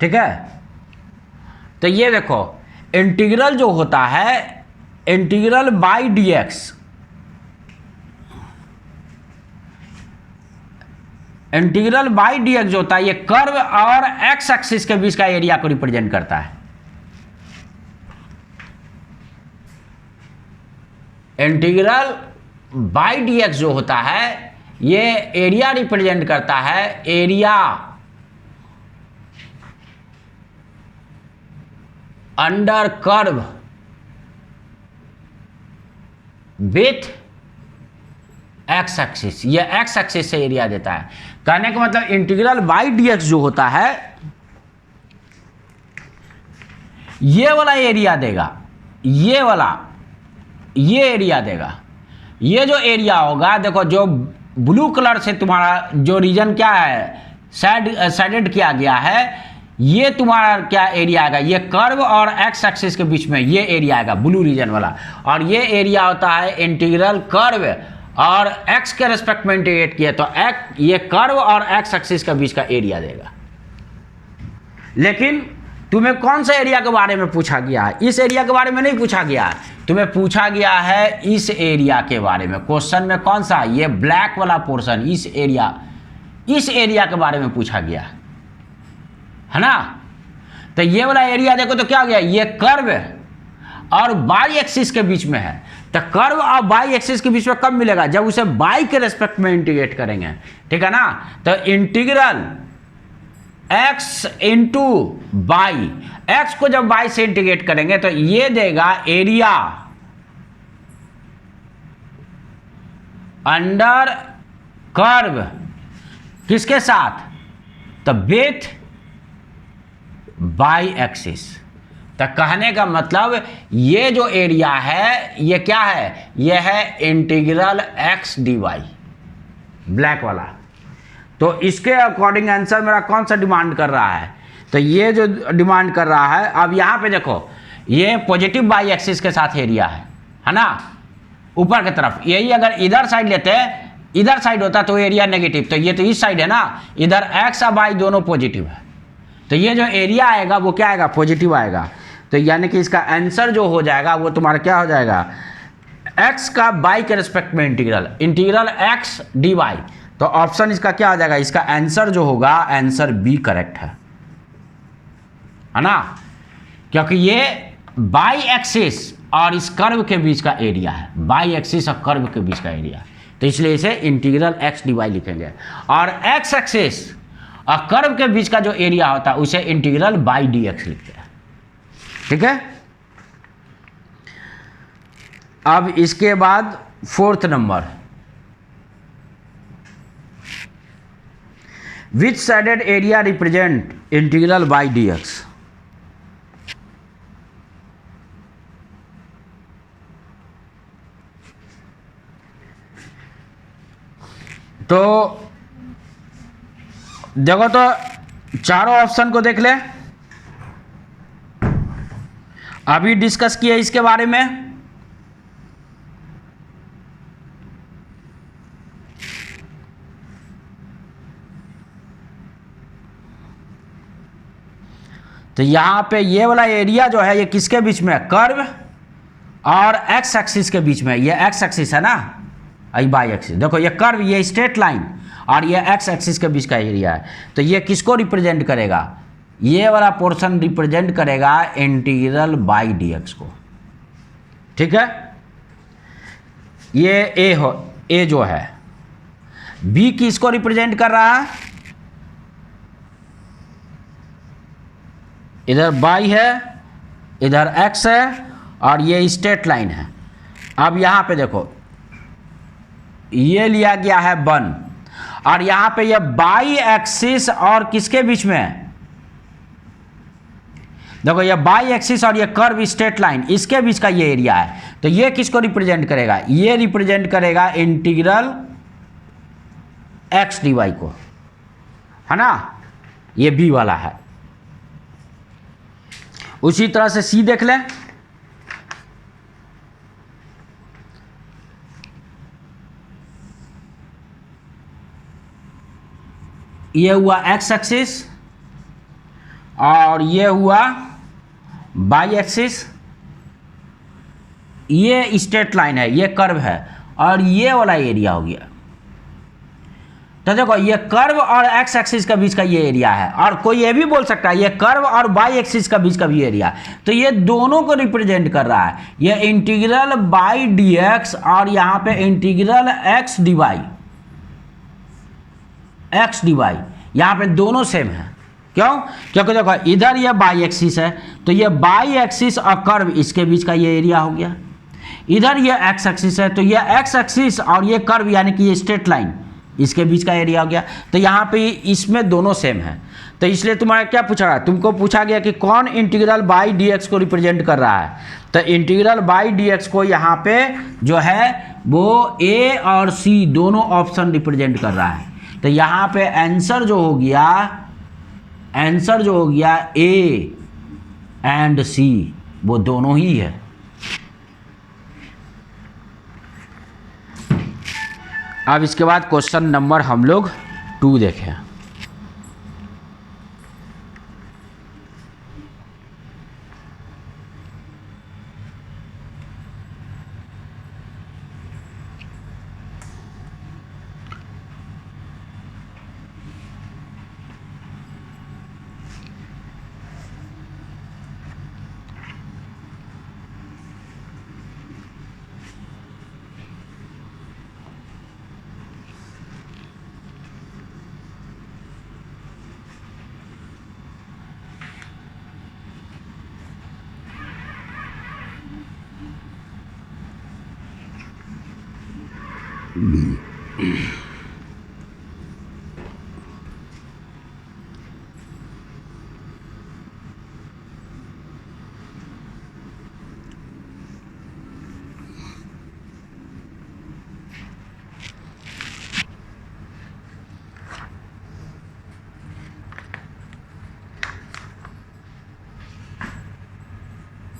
ठीक है? तो ये देखो इंटीग्रल जो होता है, integral y d x, integral y d x जो होता है ये कर्व और एक्स एक्सिस के बीच का एरिया को रिप्रेजेंट करता है। इंटीग्रल बाई डीएक्स जो होता है ये एरिया रिप्रेजेंट करता है, area under curve with x axis. ये एक्स एक्सिस से एरिया देता है। कहने का मतलब इंटीग्रल बाई डीएक्स जो होता है ये वाला एरिया देगा, ये वाला, ये एरिया देगा। ये जो एरिया होगा, देखो जो ब्लू कलर से तुम्हारा जो रीजन क्या है शेडेड किया गया है, ये तुम्हारा क्या एरिया आएगा, ये कर्व और एक्स एक्सिस के बीच में ये एरिया आएगा ब्लू रीजन वाला। और ये एरिया होता है इंटीग्रल कर्व और एक्स के रेस्पेक्ट में इंटीग्रेट किया तो ये कर्व और एक्स एक्सिस के बीच का एरिया देगा। लेकिन तुम्हें कौन सा एरिया के बारे में पूछा गया है? इस एरिया के बारे में नहीं पूछा गया है, तुम्हें पूछा गया है इस एरिया के बारे में। क्वेश्चन में कौन सा, ये ब्लैक वाला पोर्शन, इस एरिया के बारे में पूछा गया है ना। तो ये वाला एरिया देखो तो क्या हो गया, ये कर्व और बाई एक्सिस के बीच में है। तो कर्व और बाई एक्सिस के बीच में कब मिलेगा, जब उसे बाई के रेस्पेक्ट में इंटीग्रेट करेंगे, ठीक है ना। तो integral x into by, x को जब बाई से इंटीग्रेट करेंगे तो ये देगा एरिया अंडर कर्व किसके साथ, तो विथ बाई एक्सिस। तो कहने का मतलब ये जो एरिया है ये क्या है, ये है इंटीग्रल x dy, ब्लैक वाला। तो इसके अकॉर्डिंग आंसर मेरा कौन सा डिमांड कर रहा है, तो ये जो डिमांड कर रहा है। अब यहाँ पे देखो ये पॉजिटिव बाई एक्सिस के साथ एरिया है ना, ऊपर की तरफ। यही अगर इधर साइड लेते, इधर साइड होता तो एरिया नेगेटिव, तो ये तो इस साइड है ना, इधर एक्स और बाई दोनों पॉजिटिव है, तो ये जो एरिया आएगा वो क्या आएगा, पॉजिटिव आएगा। तो यानी कि इसका आंसर जो हो जाएगा वो तुम्हारा क्या हो जाएगा, एक्स का बाई के रिस्पेक्ट में इंटीग्रल एक्स डी वाई। तो ऑप्शन इसका क्या हो जाएगा, इसका आंसर जो होगा, आंसर बी करेक्ट है ना, क्योंकि ये बाई एक्सिस और इस कर्व के बीच का एरिया है, बाई एक्सिस और कर्व के बीच का एरिया, तो इसलिए इसे इंटीग्रल एक्स डी वाई लिखेंगे। और एक्स एक्सिस और कर्व के बीच का जो एरिया होता है उसे इंटीग्रल बाई डी एक्स लिखते हैं, ठीक है। अब इसके बाद फोर्थ नंबर, विच sided area represent integral y d x. तो देखो तो चारों ऑप्शन को देख ले, अभी डिस्कस किए इसके बारे में। तो यहां पे ये वाला एरिया जो है ये किसके बीच में है, कर्व और एक्स एक्सिस के बीच में। ये एक्स एक्सिस है ना, आई बाई एक्सिस, देखो ये कर्व, ये स्ट्रेट लाइन और ये एक्स एक्सिस के बीच का एरिया है। तो ये किसको रिप्रेजेंट करेगा, ये वाला पोर्शन रिप्रेजेंट करेगा इंटीग्रल बाई डी एक्स को, ठीक है। ये ए जो है, बी किसको रिप्रेजेंट कर रहा है, इधर बाई है, इधर एक्स है और ये स्ट्रेट लाइन है। अब यहां पे देखो ये लिया गया है 1 और यहां पे ये बाई एक्सिस और किसके बीच में है, देखो ये बाई एक्सिस और ये कर्व स्ट्रेट लाइन, इसके बीच का ये एरिया है। तो ये किसको रिप्रेजेंट करेगा, ये रिप्रेजेंट करेगा इंटीग्रल एक्स डी वाई को, है ना, ये बी वाला है। उसी तरह से सी देख लें, ये हुआ एक्स एक्सिस और ये हुआ बाई एक्सिस, ये स्ट्रेट लाइन है, ये कर्व है और ये वाला एरिया हो गया। तो देखो ये कर्व और एक्स एक्सिस के बीच का ये एरिया है, और कोई ये भी बोल सकता है ये कर्व और बाई एक्सिस का बीच का भी एरिया है। तो ये दोनों को रिप्रेजेंट कर रहा है, ये इंटीग्रल बाई डी एक्स और यहाँ पे integral x d y, x d y, यहाँ पे दोनों सेम है। क्यों, क्योंकि देखो इधर ये बाई एक्सिस है, तो ये बाई एक्सिस और कर्व इसके बीच का ये एरिया हो गया। इधर ये एक्स एक्सिस है, तो ये एक्स एक्सिस और ये कर्व यानी कि ये स्ट्रेट लाइन, इसके बीच का एरिया हो गया। तो यहाँ पे इसमें दोनों सेम है। तो इसलिए तुम्हारा क्या पूछा गया, तुमको पूछा गया कि कौन इंटीग्रल बाई डी एक्स को रिप्रेजेंट कर रहा है। तो इंटीग्रल बाई डी एक्स को यहाँ पे जो है वो ए और सी दोनों ऑप्शन रिप्रेजेंट कर रहा है। तो यहाँ पे आंसर जो हो गया ए एंड सी वो दोनों ही है। अब इसके बाद क्वेश्चन नंबर हम लोग 2 देखें।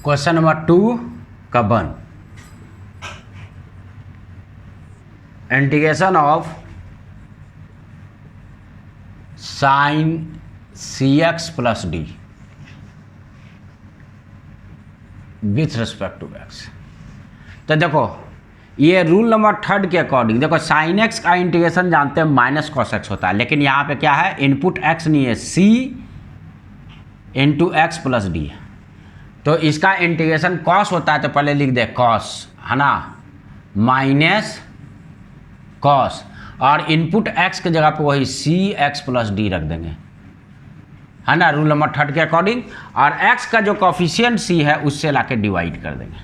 क्वेश्चन नंबर 2 का 1, integration of sine c x plus d with respect to x. तो देखो ये रूल नंबर 3 के अकॉर्डिंग, देखो साइन एक्स का इंटीग्रेशन जानते हैं माइनस कॉस एक्स होता है, लेकिन यहाँ पे क्या है, इनपुट एक्स नहीं है, सी इंटू एक्स प्लस डी। तो इसका इंटीग्रेशन कॉस होता है, तो पहले लिख दे कॉस, है ना, माइनस कॉस, और इनपुट एक्स के जगह पे वही सी एक्स प्लस डी रख देंगे, है ना, रूल नंबर 3 के अकॉर्डिंग। और एक्स का जो कॉफिशिएंट सी है उससे लाके डिवाइड कर देंगे।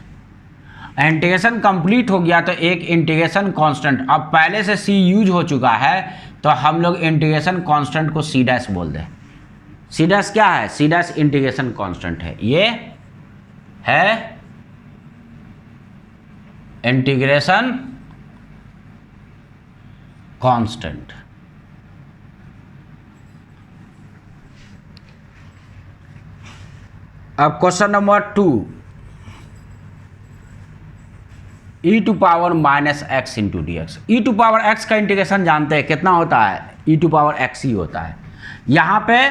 इंटीग्रेशन कंप्लीट हो गया तो एक इंटीग्रेशन कांस्टेंट, अब पहले से सी यूज हो चुका है तो हम लोग इंटीग्रेशन कांस्टेंट को सी डैश बोल दें। सी डैश क्या है, सी डैश इंटीग्रेशन कांस्टेंट है, ये है इंटीग्रेशन कांस्टेंट। अब question number 2, e to power minus x into d x. E to power x का इंटीग्रेशन जानते हैं कितना होता है, ई टू पावर एक्स ही होता है। यहाँ पे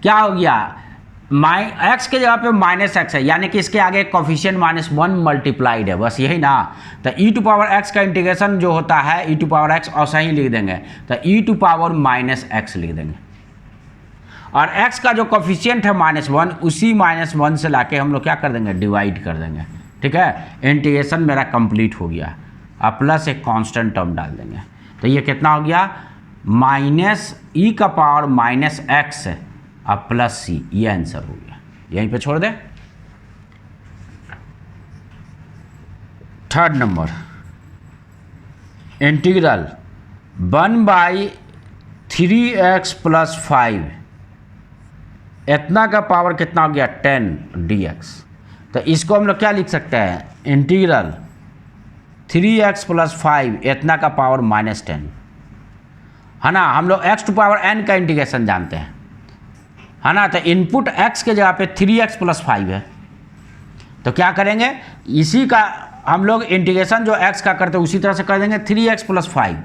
क्या हो गया, एक्स के जगह पे माइनस एक्स है, यानी कि इसके आगे कॉफिशिएंट -1 मल्टीप्लाइड है, बस यही ना। तो ई टू पावर एक्स का इंटीग्रेशन जो होता है, ई टू पावर एक्स ऐसा ही लिख देंगे, तो ई टू पावर माइनस एक्स लिख देंगे। और x का जो कॉफिशिएंट है -1, उसी -1 से लाके हम लोग क्या कर देंगे, डिवाइड कर देंगे। ठीक है, इंटीग्रेशन मेरा कंप्लीट हो गया। अब प्लस एक कांस्टेंट टर्म डाल देंगे, तो ये कितना हो गया, माइनस ई का पावर माइनस एक्स अब प्लस सी, ये आंसर हो गया। यहीं पे छोड़ दें। 3rd नंबर, इंटीग्रल 1/3x + 5 इतना का पावर कितना हो गया, 10 dx। तो इसको हम लोग क्या लिख सकते हैं, इंटीग्रल 3x + 5 इतना का पावर -10, है ना। हम लोग x टू पावर n का इंटीग्रेशन जानते हैं, है ना। तो इनपुट x के जगह पे 3x + 5 है, तो क्या करेंगे, इसी का हम लोग इंटीग्रेशन जो x का करते हैं उसी तरह से कर देंगे 3x + 5।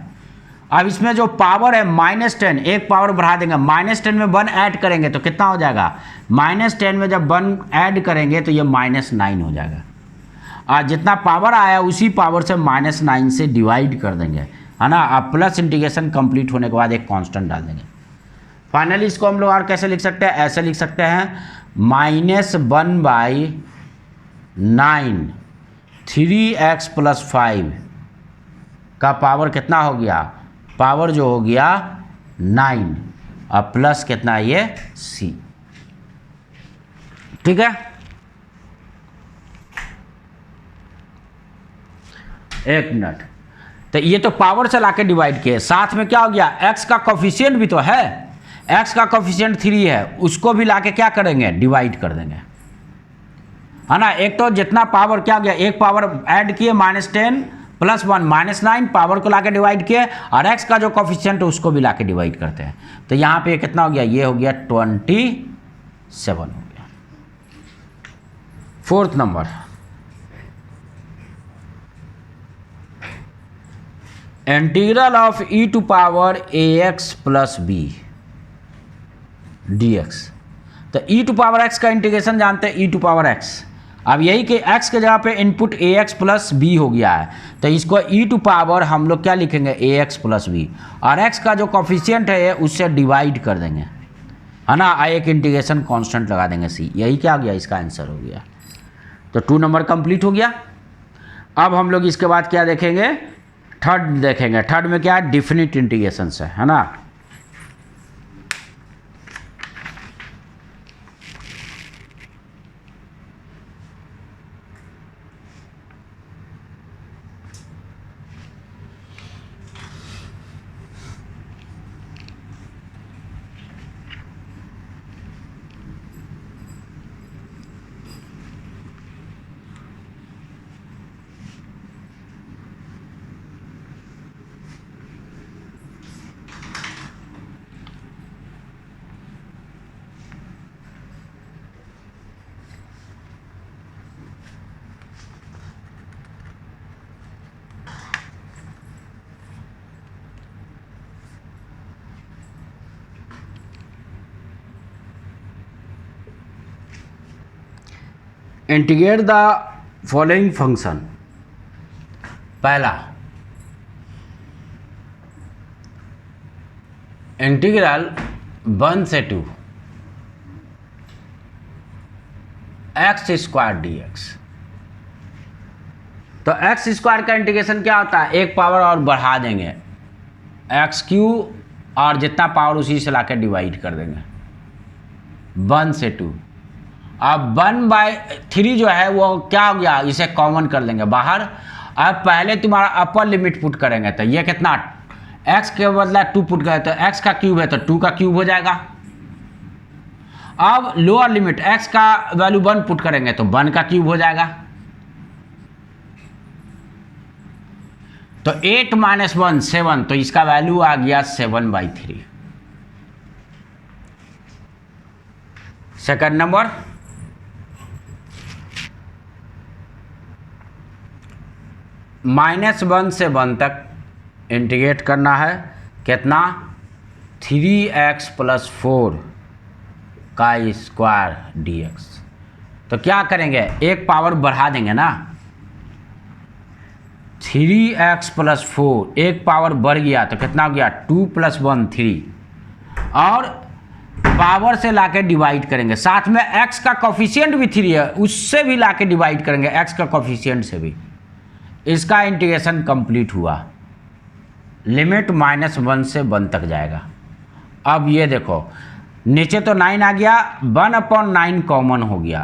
अब इसमें जो पावर है -10, एक पावर बढ़ा देंगे, -10 में 1 ऐड करेंगे तो कितना हो जाएगा, -10 में जब 1 ऐड करेंगे तो ये -9 हो जाएगा। और जितना पावर आया उसी पावर से -9 से डिवाइड कर देंगे, है ना। अब प्लस इंटीग्रेशन कंप्लीट होने के बाद एक कांस्टेंट डाल देंगे। फाइनली इसको हम लोग और कैसे लिख सकते हैं, ऐसे लिख सकते हैं, -1/9 3x + 5 का पावर कितना हो गया, पावर जो हो गया 9, और प्लस कितना है ये c। ठीक है, एक मिनट। तो ये तो पावर से लाके डिवाइड किए, साथ में क्या हो गया, x का कॉफिशिएंट भी तो है, x का कोफिशिएंट 3 है, उसको भी लाके क्या करेंगे, डिवाइड कर देंगे, है ना। एक तो जितना पावर क्या गया, एक पावर ऐड किए -10 + 1 -9, पावर को लाके डिवाइड किए, और x का जो कोफिशिएंट है उसको भी लाके डिवाइड करते हैं। तो यहाँ पे कितना हो गया, ये हो गया 27 हो गया। 4th number, integral of e to power ax + b dx। तो e टू पावर x का इंटीग्रेशन जानते हैं, e टू पावर x। अब यही कि x के जगह पे इनपुट ax + b हो गया है, तो इसको e टू पावर हम लोग क्या लिखेंगे, ax + b, और x का जो कोफिशिएंट है उससे डिवाइड कर देंगे, है ना। एक इंटीग्रेशन कांस्टेंट लगा देंगे c। यही क्या हो गया, इसका आंसर हो गया। तो 2 नंबर कंप्लीट हो गया। अब हम लोग इसके बाद क्या देखेंगे, थर्ड देखेंगे। थर्ड में क्या है, डिफिनिट इंटीग्रेशन है ना। Integrate the following function. पहला, इंटीग्रल 1 से 2 x² dx। तो x² का इंटीग्रेशन क्या होता है, एक पावर और बढ़ा देंगे, x³ और जितना पावर उसी से लाकर डिवाइड कर देंगे, 1 से 2। अब 1/3 जो है वो क्या हो गया, इसे कॉमन कर लेंगे बाहर। अब पहले तुम्हारा अपर लिमिट पुट करेंगे, तो ये कितना, x के बदला 2 पुट करें तो x का क्यूब है तो 2 का क्यूब हो जाएगा। अब लोअर लिमिट x का वैल्यू 1 पुट करेंगे तो 1 का क्यूब हो जाएगा। तो 8 - 1 7, तो इसका वैल्यू आ गया 7/3। सेकंड नंबर, -1 से 1 तक इंटीग्रेट करना है, कितना, 3x + 4 का स्क्वायर dx। तो क्या करेंगे, एक पावर बढ़ा देंगे ना, 3x + 4, एक पावर बढ़ गया तो कितना हो गया, 2 + 1 3, और पावर से लाके डिवाइड करेंगे। साथ में x का कोफिशिएंट भी 3 है, उससे भी लाके डिवाइड करेंगे, x का कोफिशिएंट से भी। इसका इंटीग्रेशन कंप्लीट हुआ, लिमिट -1 से 1 तक जाएगा। अब ये देखो, नीचे तो 9 आ गया, 1/9 कॉमन हो गया।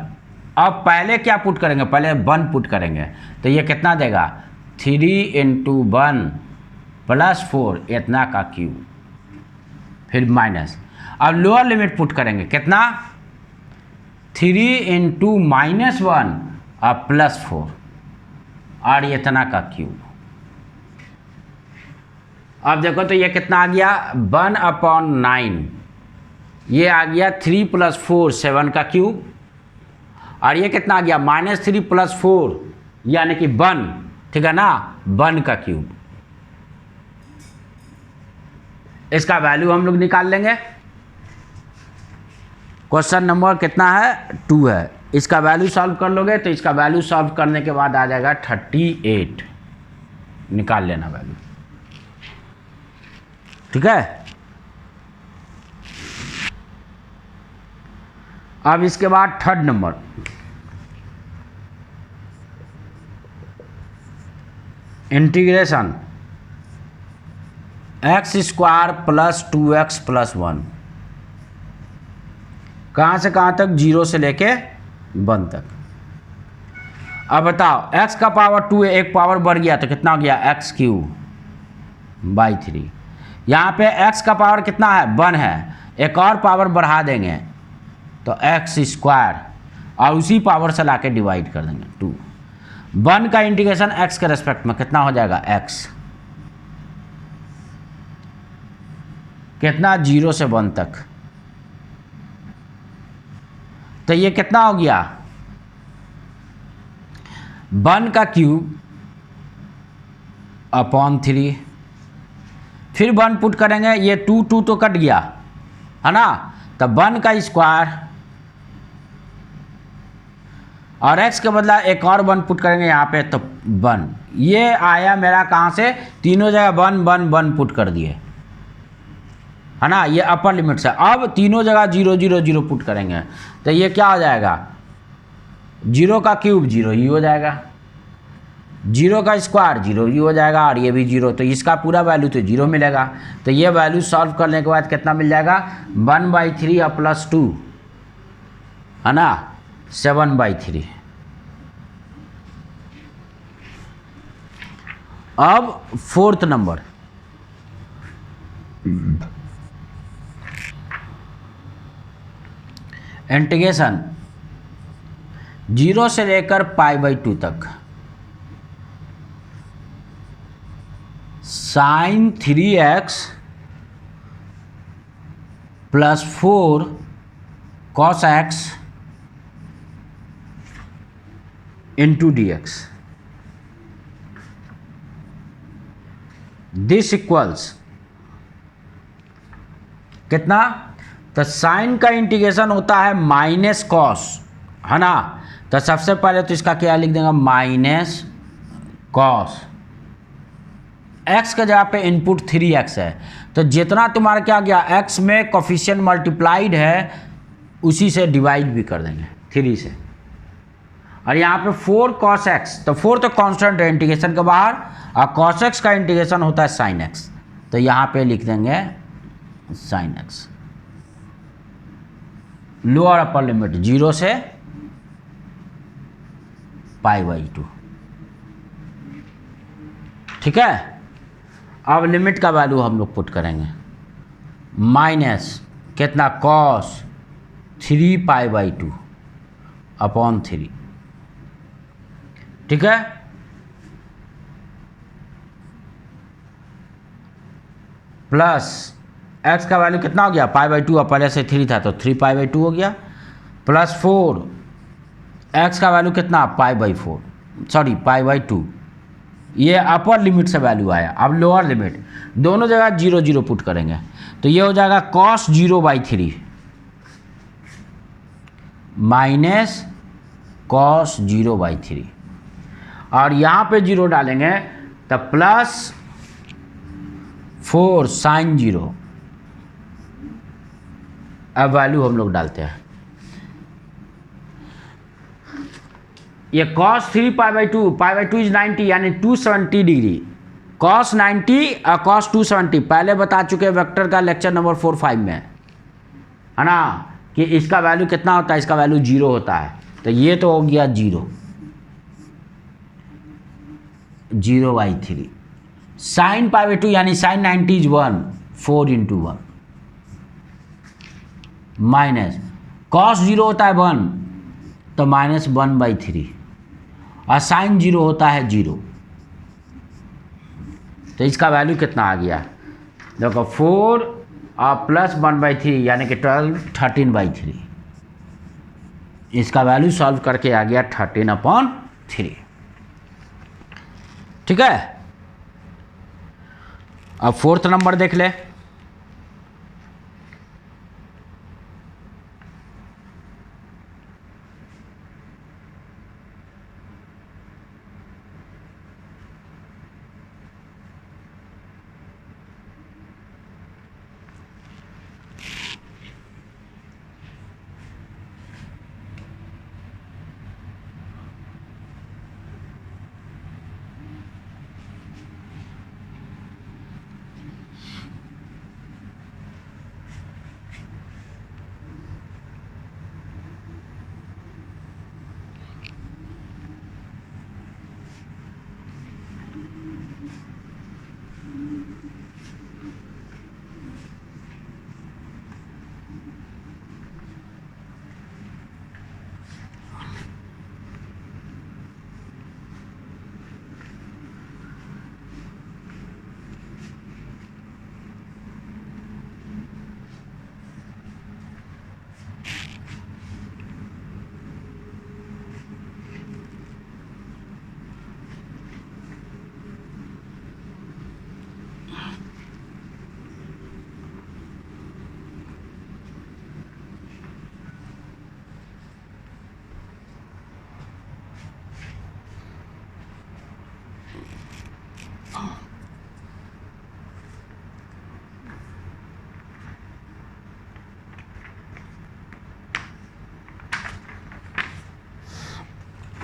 अब पहले क्या पुट करेंगे, पहले 1 पुट करेंगे, तो ये कितना देगा, 3 × 1 + 4 इतना का क्यूब, फिर माइनस। अब लोअर लिमिट पुट करेंगे, कितना, 3 × -1 और +4 और इतना का क्यूब। अब देखो तो ये कितना आ गया, 1/9, ये आ गया 3 + 4 7 का क्यूब, और ये कितना आ गया, -3 + 4 यानी कि 1, ठीक है ना, 1 का क्यूब। इसका वैल्यू हम लोग निकाल लेंगे। क्वेश्चन नंबर कितना है, 2 है। इसका वैल्यू सॉल्व कर लोगे तो इसका वैल्यू सॉल्व करने के बाद आ जाएगा 38, निकाल लेना वैल्यू, ठीक है। अब इसके बाद third number, integration x² + 2x + 1, कहाँ से कहाँ तक, 0 से लेके 1 तक। अब बताओ, x का पावर 2 है, एक पावर बढ़ गया तो कितना हो गया, x³ / 3। यहाँ पे x का पावर कितना है, 1 है, एक और पावर बढ़ा देंगे तो एक्स स्क्वायर, और उसी पावर से लाके डिवाइड कर देंगे 2। 1 का इंटीग्रेशन एक्स के रेस्पेक्ट में कितना हो जाएगा, एक्स कितना 0 से 1 तक, तो ये कितना हो गया 1 का क्यूब अपॉन 3, फिर 1 पुट करेंगे, ये 2 2 तो कट गया है ना, तो 1 का स्क्वायर, और x के बदला एक और 1 पुट करेंगे यहाँ पे तो 1। ये आया मेरा कहाँ से, तीनों जगह 1 1 1 पुट कर दिए है ना, ये अपर लिमिट से। अब तीनों जगह 0 0 0 पुट करेंगे तो ये क्या हो जाएगा, 0 का क्यूब 0 ही हो जाएगा, 0 का स्क्वायर 0 ही हो जाएगा, और ये भी 0, तो इसका पूरा वैल्यू तो 0 मिलेगा। तो ये वैल्यू सॉल्व करने के बाद कितना मिल जाएगा, 1/3 और +2 है ना, 7/3। अब 4th नंबर, इंटीग्रेशन 0 से लेकर π/2 तक sin 3x + 4 cos x into dx, this equals कितना, तो साइन का इंटीग्रेशन होता है माइनस कॉस है ना, तो सबसे पहले तो इसका क्या लिख देंगे, माइनस कॉस, x के जगह पे इनपुट 3x है, तो जितना तुम्हारा क्या गया x में कोफिशिएंट मल्टीप्लाइड है उसी से डिवाइड भी कर देंगे 3 से, और यहाँ पे 4 cos x, तो 4 तो कांस्टेंट है इंटीग्रेशन के बाहर, और cos x का इंटीग्रेशन होता है sin x, तो यहाँ पे लिख देंगे sin x, lower upper limit 0 से π/2, ठीक है। अब लिमिट का वैल्यू हम लोग पुट करेंगे, माइनस कितना cos 3π/2 अपॉन 3, ठीक है, प्लस x का वैल्यू कितना हो गया π/2, और पहले से 3 था तो 3π/2 हो गया, प्लस 4 x का वैल्यू कितना π/2, ये अपर लिमिट से वैल्यू आया। अब लोअर लिमिट, दोनों जगह 0 0 पुट करेंगे तो ये हो जाएगा cos 0/3 माइनस cos 0/3, और यहाँ पे 0 डालेंगे तो प्लस 4 sin 0। अब वैल्यू हम लोग डालते हैं, ये cos 3π/2 इज 90 यानी 270 डिग्री, cos 90 और cos 270 पहले बता चुके वेक्टर का लेक्चर नंबर 4 5 में है ना, कि इसका वैल्यू कितना होता है, इसका वैल्यू 0 होता है, तो ये तो हो गया 0/3, sin π/2 यानी sin 90 इज 1 4 × 1 माइनस cos 0 होता है 1 तो -1/3, और sin 0 होता है 0, तो इसका वैल्यू कितना आ गया, देखो 4 और प्लस 1/3 यानी कि 12 13/3, इसका वैल्यू सॉल्व करके आ गया 13/3, ठीक है। अब 4th नंबर देख ले,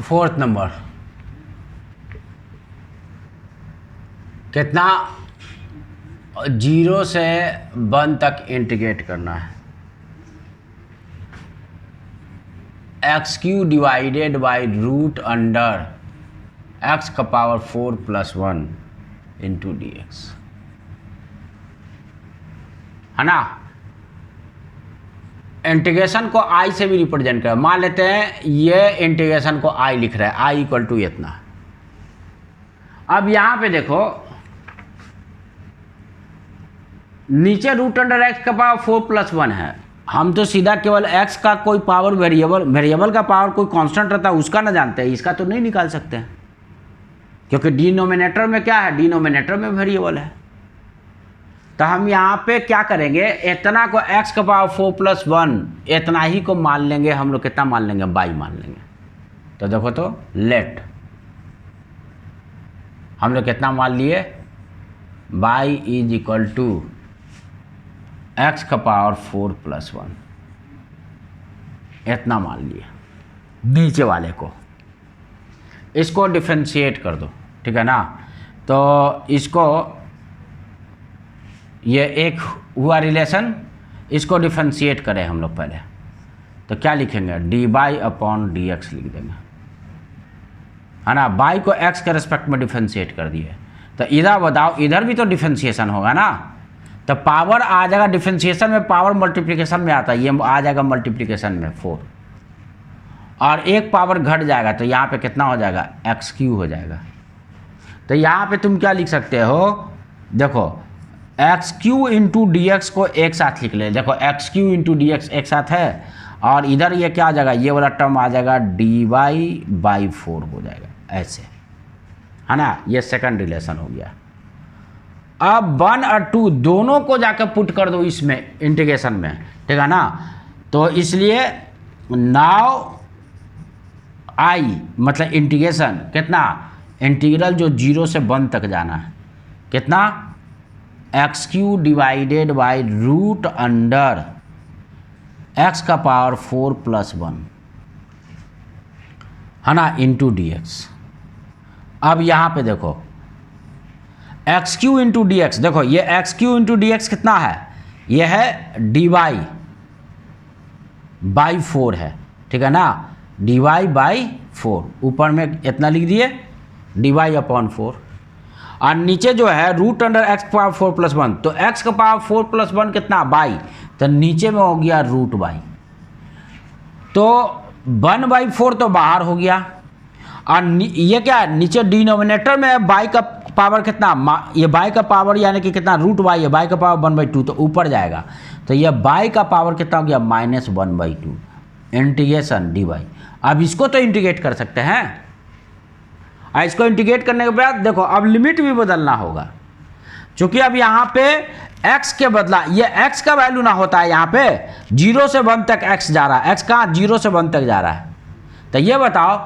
फोर्थ नंबर कितना 0 से 1 तक इंटीग्रेट करना है। X cube divided by root under x का पावर 4 + 1 इंटू डी एक्स, है ना। इंटीग्रेशन को आई से भी रिप्रेजेंट कर, मान लेते हैं ये इंटीग्रेशन को आई लिख रहा है, आई इक्वल टू इतना। अब यहां पे देखो नीचे रूट अंडर एक्स का पावर 4 + 1 है, हम तो सीधा केवल एक्स का कोई पावर वेरिएबल का पावर कोई कांस्टेंट रहता है उसका ना जानते हैं, इसका तो नहीं निकाल सकते हैं क्योंकि डिनोमिनेटर में क्या है, डिनोमिनेटर में वेरिएबल है। तो हम यहाँ पे क्या करेंगे, इतना को x का पावर 4 + 1 इतना ही को मान लेंगे हम लोग, कितना मान लेंगे, बाई मान लेंगे। तो देखो तो लेट हम लोग कितना मान लिए, y is equal to x का पावर 4 + 1 इतना मान लिए नीचे वाले को। इसको डिफरेंशिएट कर दो, ठीक है ना। तो इसको ये एक हुआ रिलेशन, इसको डिफरेंशिएट करें हम लोग पहले, तो क्या लिखेंगे, dy/dx लिख देंगे, है ना। बाई को x के रिस्पेक्ट में डिफरेंशिएट कर दिए, तो इधर बताओ इधर भी तो डिफरेंशिएशन होगा ना, तो पावर आ जाएगा डिफरेंशिएशन में, पावर मल्टीप्लिकेशन में आता है, ये आ जाएगा मल्टीप्लिकेशन में 4 और एक पावर घट जाएगा, तो यहाँ पे कितना हो जाएगा, x³ हो जाएगा। तो यहाँ पे तुम क्या लिख सकते हो, देखो x³ इंटू डी एक्स को एक साथ लिख ले, देखो x³ इंटू डी एक्स एक साथ है, और इधर ये क्या आ जाएगा, ये वाला टर्म आ जाएगा dy/4 हो जाएगा, ऐसे, है ना। ये सेकंड रिलेशन हो गया। अब 1 और 2 दोनों को जाकर पुट कर दो इसमें इंटीग्रेशन में, ठीक है ना। तो इसलिए नाउ आई मतलब इंटीग्रेशन कितना, इंटीग्रल जो 0 से 1 तक जाना है, कितना, x³ divided by root under x का पावर 4 + 1, है ना, इंटू डी एक्स। अब यहाँ पे देखो x³ इंटू डी एक्स, देखो ये x³ इंटू डी एक्स कितना है, ये है dy/4 है, ठीक है ना, dy/4 ऊपर में इतना लिख दिए dy/4, और नीचे जो है रूट अंडर x का पावर 4 + 1, तो x का पावर 4 + 1 कितना, बाई, तो नीचे में हो गया रूट बाई, तो 1/4 तो बाहर हो गया, और ये क्या है, नीचे डिनोमिनेटर में बाई का पावर कितना, ये बाई का पावर यानी कि कितना, रूट बाई है, बाई का पावर 1/2 तो ऊपर जाएगा, तो ये बाई का पावर कितना हो गया, -1/2 इंटीग्रेशन dy। अब इसको तो इंटीग्रेट कर सकते हैं, और इसको इंटीग्रेट करने के बाद देखो अब लिमिट भी बदलना होगा, क्योंकि अब यहाँ पे x के बदला ये x का वैल्यू ना होता है, यहाँ पे 0 से 1 तक x जा रहा है, x कहाँ 0 से 1 तक जा रहा है। तो ये बताओ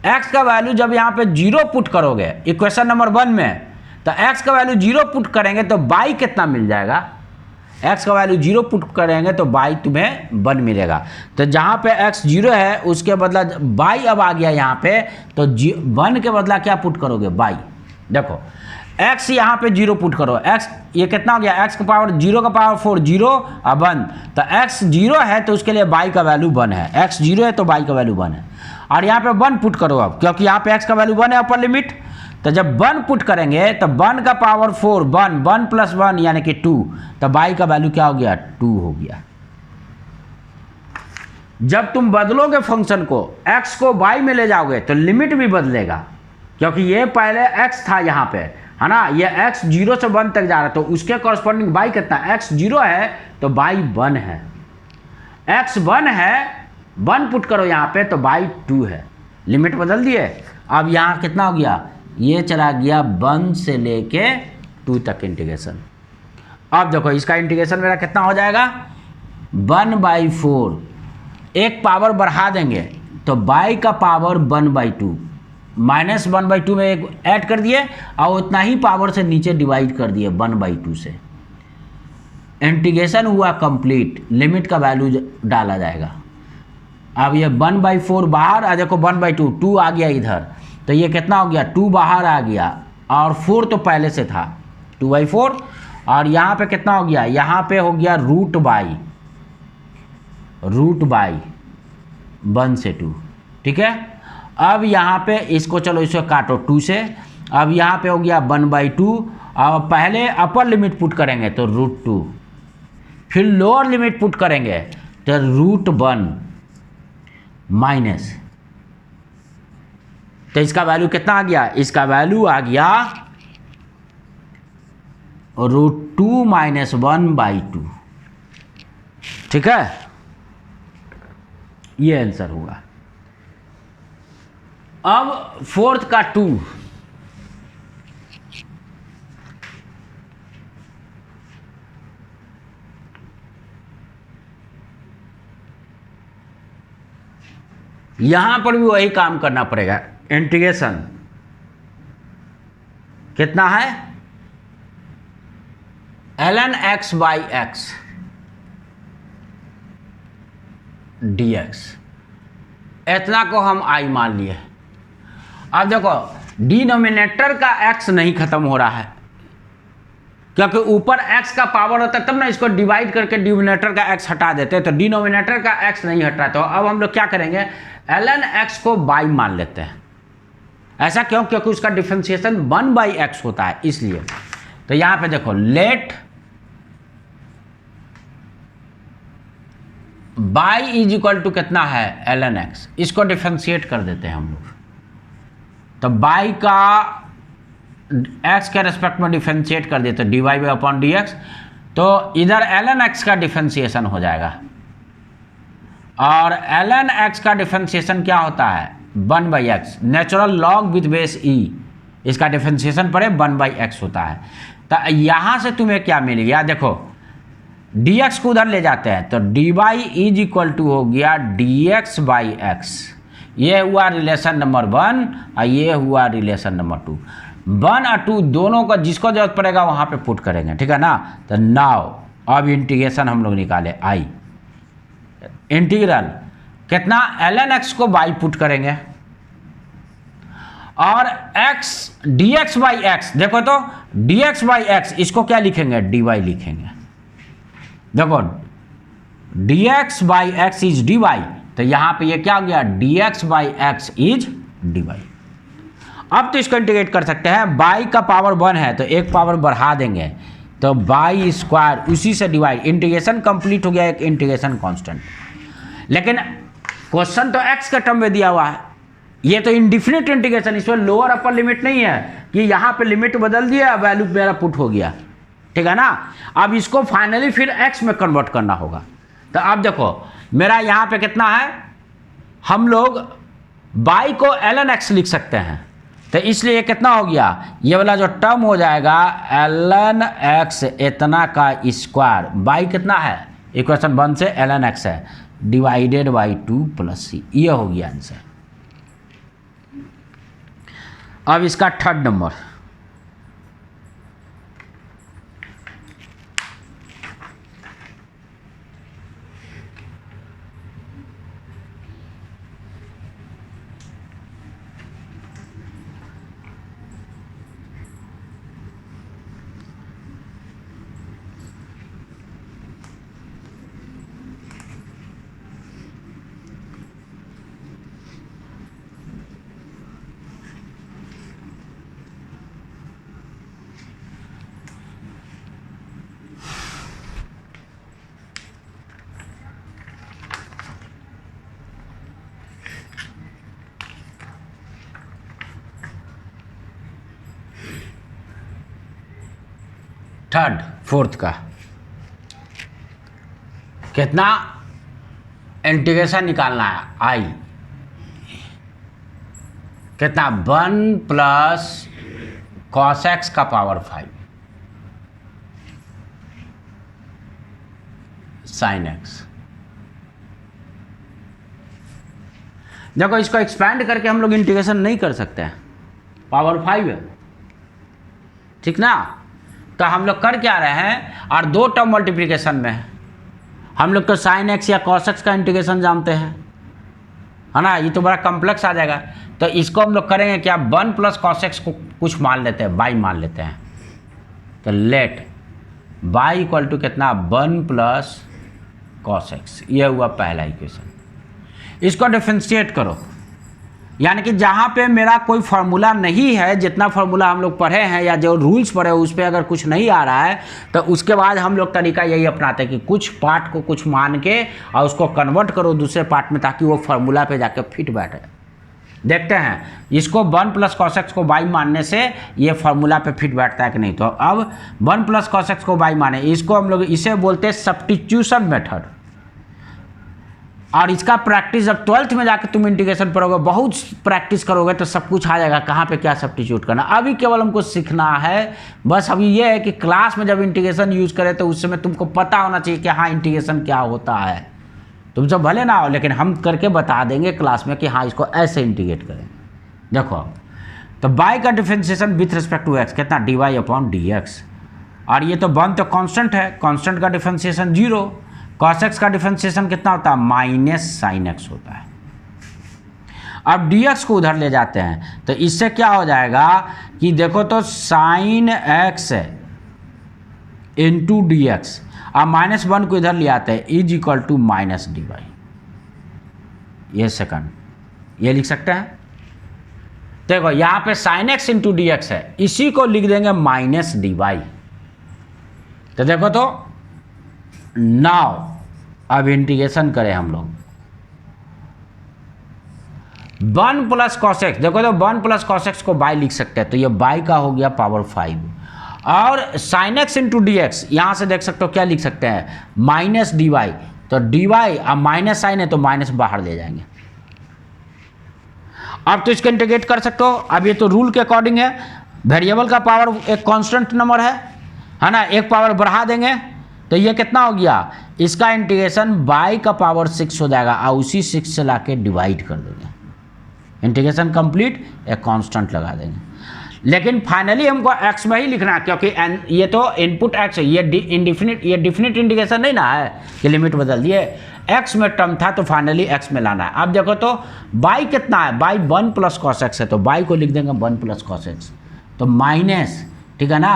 x का वैल्यू जब यहाँ पे 0 पुट करोगे इक्वेशन नंबर 1 में, तो x का वैल्यू 0 पुट करेंगे तो बाई कितना मिल जाएगा, x का वैल्यू 0 पुट करेंगे तो बाई तुम्हें 1 मिलेगा। तो जहाँ पे x 0 है उसके बदला बाई अब आ गया यहाँ पे, तो 1 के बदला क्या पुट करोगे, बाई। देखो x यहाँ पे 0 पुट करो, x ये कितना हो गया, x का पावर 0 का पावर 4 0 और 1, तो x 0 है तो उसके लिए बाई का वैल्यू 1 है, x 0 है तो बाई का वैल्यू 1 है, और यहाँ पे 1 पुट करो अब, क्योंकि यहाँ पे x का वैल्यू 1 है अपर लिमिट, तो जब 1 पुट करेंगे तो 1 का पावर 4 1 + 1 यानी कि 2, तो बाई का वैल्यू क्या हो गया, 2 हो गया। जब तुम बदलोगे फंक्शन को, x को बाई में ले जाओगे तो लिमिट भी बदलेगा, क्योंकि ये पहले x था यहाँ पे, है ना, ये x 0 से 1 तक जा रहा है, तो उसके कॉरस्पॉन्डिंग बाई कितना, x 0 है तो बाई 1 है, x 1 है 1 पुट करो यहाँ पे तो बाई 2 है, लिमिट बदल दिए। अब यहाँ कितना हो गया, ये चला गया 1 से लेके 2 तक इंटीग्रेशन। अब देखो इसका इंटीग्रेशन मेरा कितना हो जाएगा, 1/4, एक पावर बढ़ा देंगे तो बाई का पावर 1/2, -1/2 में एक ऐड कर दिए और उतना ही पावर से नीचे डिवाइड कर दिए 1/2 से, इंटीग्रेशन हुआ कंप्लीट, लिमिट का वैल्यू डाला जाएगा। अब ये 1/4 बाहर आ, देखो 1/2, 2 आ गया इधर, तो ये कितना हो गया, 2 बाहर आ गया और 4 तो पहले से था 2/4, और यहाँ पे कितना हो गया, यहाँ पे हो गया रूट बाई 1 से 2, ठीक है। अब यहाँ पे इसको चलो इसको काटो 2 से, अब यहाँ पे हो गया 1/2, अब पहले अपर लिमिट पुट करेंगे तो √2, फिर लोअर लिमिट पुट करेंगे तो √1 माइनस, तो इसका वैल्यू कितना आ गया, इसका वैल्यू आ गया √2 - 1/2, ठीक है, ये आंसर होगा। अब फोर्थ का 2, यहां पर भी वही काम करना पड़ेगा, इंटीग्रेशन कितना है, ln x/x dx, इतना को हम i मान लिए। अब देखो डिनोमिनेटर का x नहीं खत्म हो रहा है, क्योंकि ऊपर x का पावर होता है तब ना इसको डिवाइड करके डिनोमिनेटर का x हटा देते हैं, तो डिनोमिनेटर का x नहीं हट रहा, तो अब हम लोग क्या करेंगे, ln x को बाई मान लेते हैं। ऐसा क्यों, क्योंकि उसका डिफरेंशिएशन 1/x होता है इसलिए। तो यहां पे देखो let y is equal to कितना है, ln x, इसको डिफरेंशिएट कर देते हैं हम लोग, तो बाई का x के रेस्पेक्ट में डिफरेंशिएट कर देते dy/dx, तो इधर ln x का डिफरेंशिएशन हो जाएगा, और ln x का डिफरेंशिएशन क्या होता है, 1/x, natural log with base e, इसका डिफरेंशिएशन पड़े 1/x होता है। तो यहाँ से तुम्हें क्या मिल गया, देखो dx को उधर ले जाते हैं, तो dy इज इक्वल टू हो गया dx/x, ये हुआ रिलेशन नंबर 1 और ये हुआ रिलेशन नंबर 2। 1 और 2 दोनों का जिसको जरूरत पड़ेगा वहाँ पे पुट करेंगे, ठीक है ना। तो नाउ अब इंटीग्रेशन हम लोग निकाले, आई इंटीग्रल कितना, ln x को बाई पुट करेंगे, और x dx/x, देखो तो dx/x इसको क्या लिखेंगे, dy लिखेंगे, देखो dx/x इज dy, तो यहां पे ये क्या हो गया, dx/x इज dy। अब तो इसको इंटीग्रेट कर सकते हैं, बाई का पावर 1 है तो एक पावर बढ़ा देंगे, तो बाई स्क्वायर उसी से डिवाइड, इंटीग्रेशन कंप्लीट हो गया, एक इंटीग्रेशन कांस्टेंट। लेकिन क्वेश्चन तो x का टर्म में दिया हुआ है, ये तो इनडिफिनिट इंटीग्रेशन, इसमें लोअर अपर लिमिट नहीं है कि यहाँ पे लिमिट बदल दिया वैल्यू मेरा पुट हो गया, ठीक है ना। अब इसको फाइनली फिर x में कन्वर्ट करना होगा, तो अब देखो मेरा यहाँ पे कितना है, हम लोग बाई को ln x लिख सकते हैं, तो इसलिए कितना हो गया, ये वाला जो टर्म हो जाएगा ln x इतना का स्क्वायर, बाई कितना है, इक्वेशन 1 से ln x है, डिवाइडेड बाई 2 + c, ये हो गया आंसर। अब इसका थर्ड नंबर, थर्ड फोर्थ का कितना इंटीग्रेशन निकालना है, आई कितना, 1 + cos x का पावर 5 sin x। देखो इसको एक्सपैंड करके हम लोग इंटीग्रेशन नहीं कर सकते हैं, पावर 5 है, ठीक ना। तो हम लोग कर क्या रहे हैं, और 2 टर्म मल्टीप्लिकेशन में है, हम लोग तो sin x या cos x का इंटीग्रेशन जानते हैं, है ना, ये तो बड़ा कॉम्प्लेक्स आ जाएगा। तो इसको हम लोग करेंगे क्या, 1 प्लस कॉस एक्स को कुछ मान लेते हैं, बाई मान लेते हैं। तो लेट बाई इक्वल टू कितना, 1 प्लस कॉस एक्स। ये हुआ पहला इक्वेशन। इसको डिफरेंशिएट करो, यानी कि जहाँ पे मेरा कोई फार्मूला नहीं है, जितना फार्मूला हम लोग पढ़े हैं या जो रूल्स पढ़े उस पर अगर कुछ नहीं आ रहा है तो उसके बाद हम लोग तरीका यही अपनाते हैं कि कुछ पार्ट को कुछ मान के और उसको कन्वर्ट करो दूसरे पार्ट में, ताकि वो फार्मूला पे जाके फिट बैठे। देखते हैं इसको 1 प्लस कॉस एक्स को बाई मानने से ये फार्मूला पे फिट बैठता है कि नहीं। तो अब 1 प्लस कॉस एक्स को बाई माने, इसको हम लोग इसे बोलते हैं सब्स्टिट्यूशन मेथड। और इसका प्रैक्टिस जब 12th में जाकर तुम इंटीग्रेशन पढ़ोगे, बहुत प्रैक्टिस करोगे तो सब कुछ आ जाएगा कहाँ पे क्या सब्स्टिट्यूट करना। अभी केवल हमको सीखना है बस। अभी ये है कि क्लास में जब इंटीग्रेशन यूज़ करें तो उस समय तुमको पता होना चाहिए कि हाँ इंटीग्रेशन क्या होता है। तुम सब भले ना हो, लेकिन हम करके बता देंगे क्लास में कि हाँ इसको ऐसे इंटीग्रेट करेंगे। देखो तो बाई का differentiation with respect to x कितना, dy अपॉन dx। और ये तो 1 तो कांस्टेंट है, कांस्टेंट का डिफरेंशिएशन 0। cos x का डिफरेंशिएशन कितना होता है, माइनस साइन एक्स होता है। अब dx को उधर ले जाते हैं तो इससे क्या हो जाएगा कि देखो तो sine x into d x, अब -1 को इधर ले आते हैं, is equal to minus dy। ये सेकंड ये लिख सकते हैं। देखो यहाँ पे sine x into d x है, इसी को लिख देंगे माइनस dy। तो देखो तो नाउ अब इंटीग्रेशन करें हम लोग 1 प्लस कॉस एक्स। देखो तो 1 प्लस कॉस एक्स को बाई लिख सकते हैं, तो ये बाई का हो गया पावर 5। और sign x into d x, यहाँ से देख सकते हो क्या लिख सकते हैं, माइनस dy। तो dy अब माइनस साइन है तो माइनस बाहर ले जाएंगे। अब तो इसको इंटीग्रेट कर सकते हो। अब ये तो रूल के अकॉर्डिंग है, वेरिएबल का पावर एक कांस्टेंट नंबर है ना, एक पावर बढ़ा देंगे तो ये कितना हो गया, इसका इंटीग्रेशन बाई का पावर 6 हो जाएगा और उसी 6 से लाके डिवाइड कर देंगे। इंटीग्रेशन कंप्लीट, एक कांस्टेंट लगा देंगे। लेकिन फाइनली हमको x में ही लिखना है, क्योंकि ये तो इनपुट x है, ये इंडिफिनिट, ये डिफिनिट इंटीग्रेशन नहीं ना है कि लिमिट बदल दिए। x में टर्म था तो फाइनली x में लाना है। अब देखो तो बाई कितना है, बाई 1 प्लस कॉस एक्स है, तो बाई को लिख देंगे 1 प्लस कॉस एक्स। तो माइनस, ठीक है ना,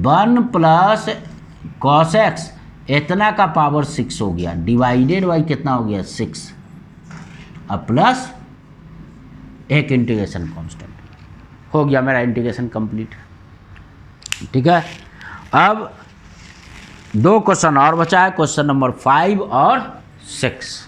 1 प्लस कॉस एक्स इतना का पावर 6 हो गया, डिवाइडेड बाई कितना हो गया 6, अब प्लस एक इंटीग्रेशन कांस्टेंट हो गया। मेरा इंटीग्रेशन कंप्लीट, ठीक है। अब 2 क्वेश्चन और बचा है, क्वेश्चन नंबर 5 और 6।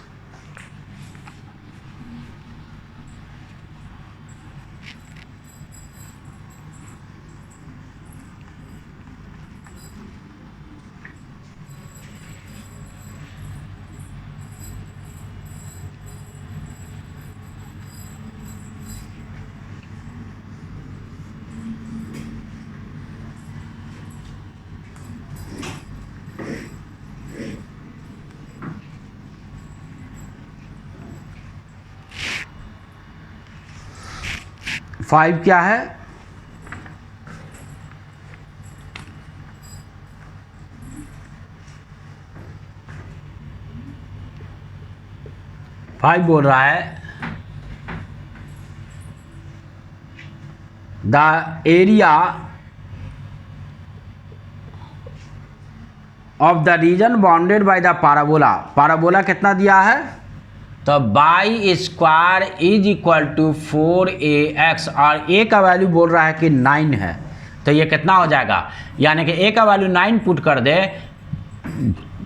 फाइव क्या है, फाइव बोल रहा है the area of the region bounded by the parabola. Parabola कितना दिया है, तो y square is equal to 4ax, और a का वैल्यू बोल रहा है कि 9 है, तो ये कितना हो जाएगा, यानी कि a का वैल्यू 9 पुट कर दे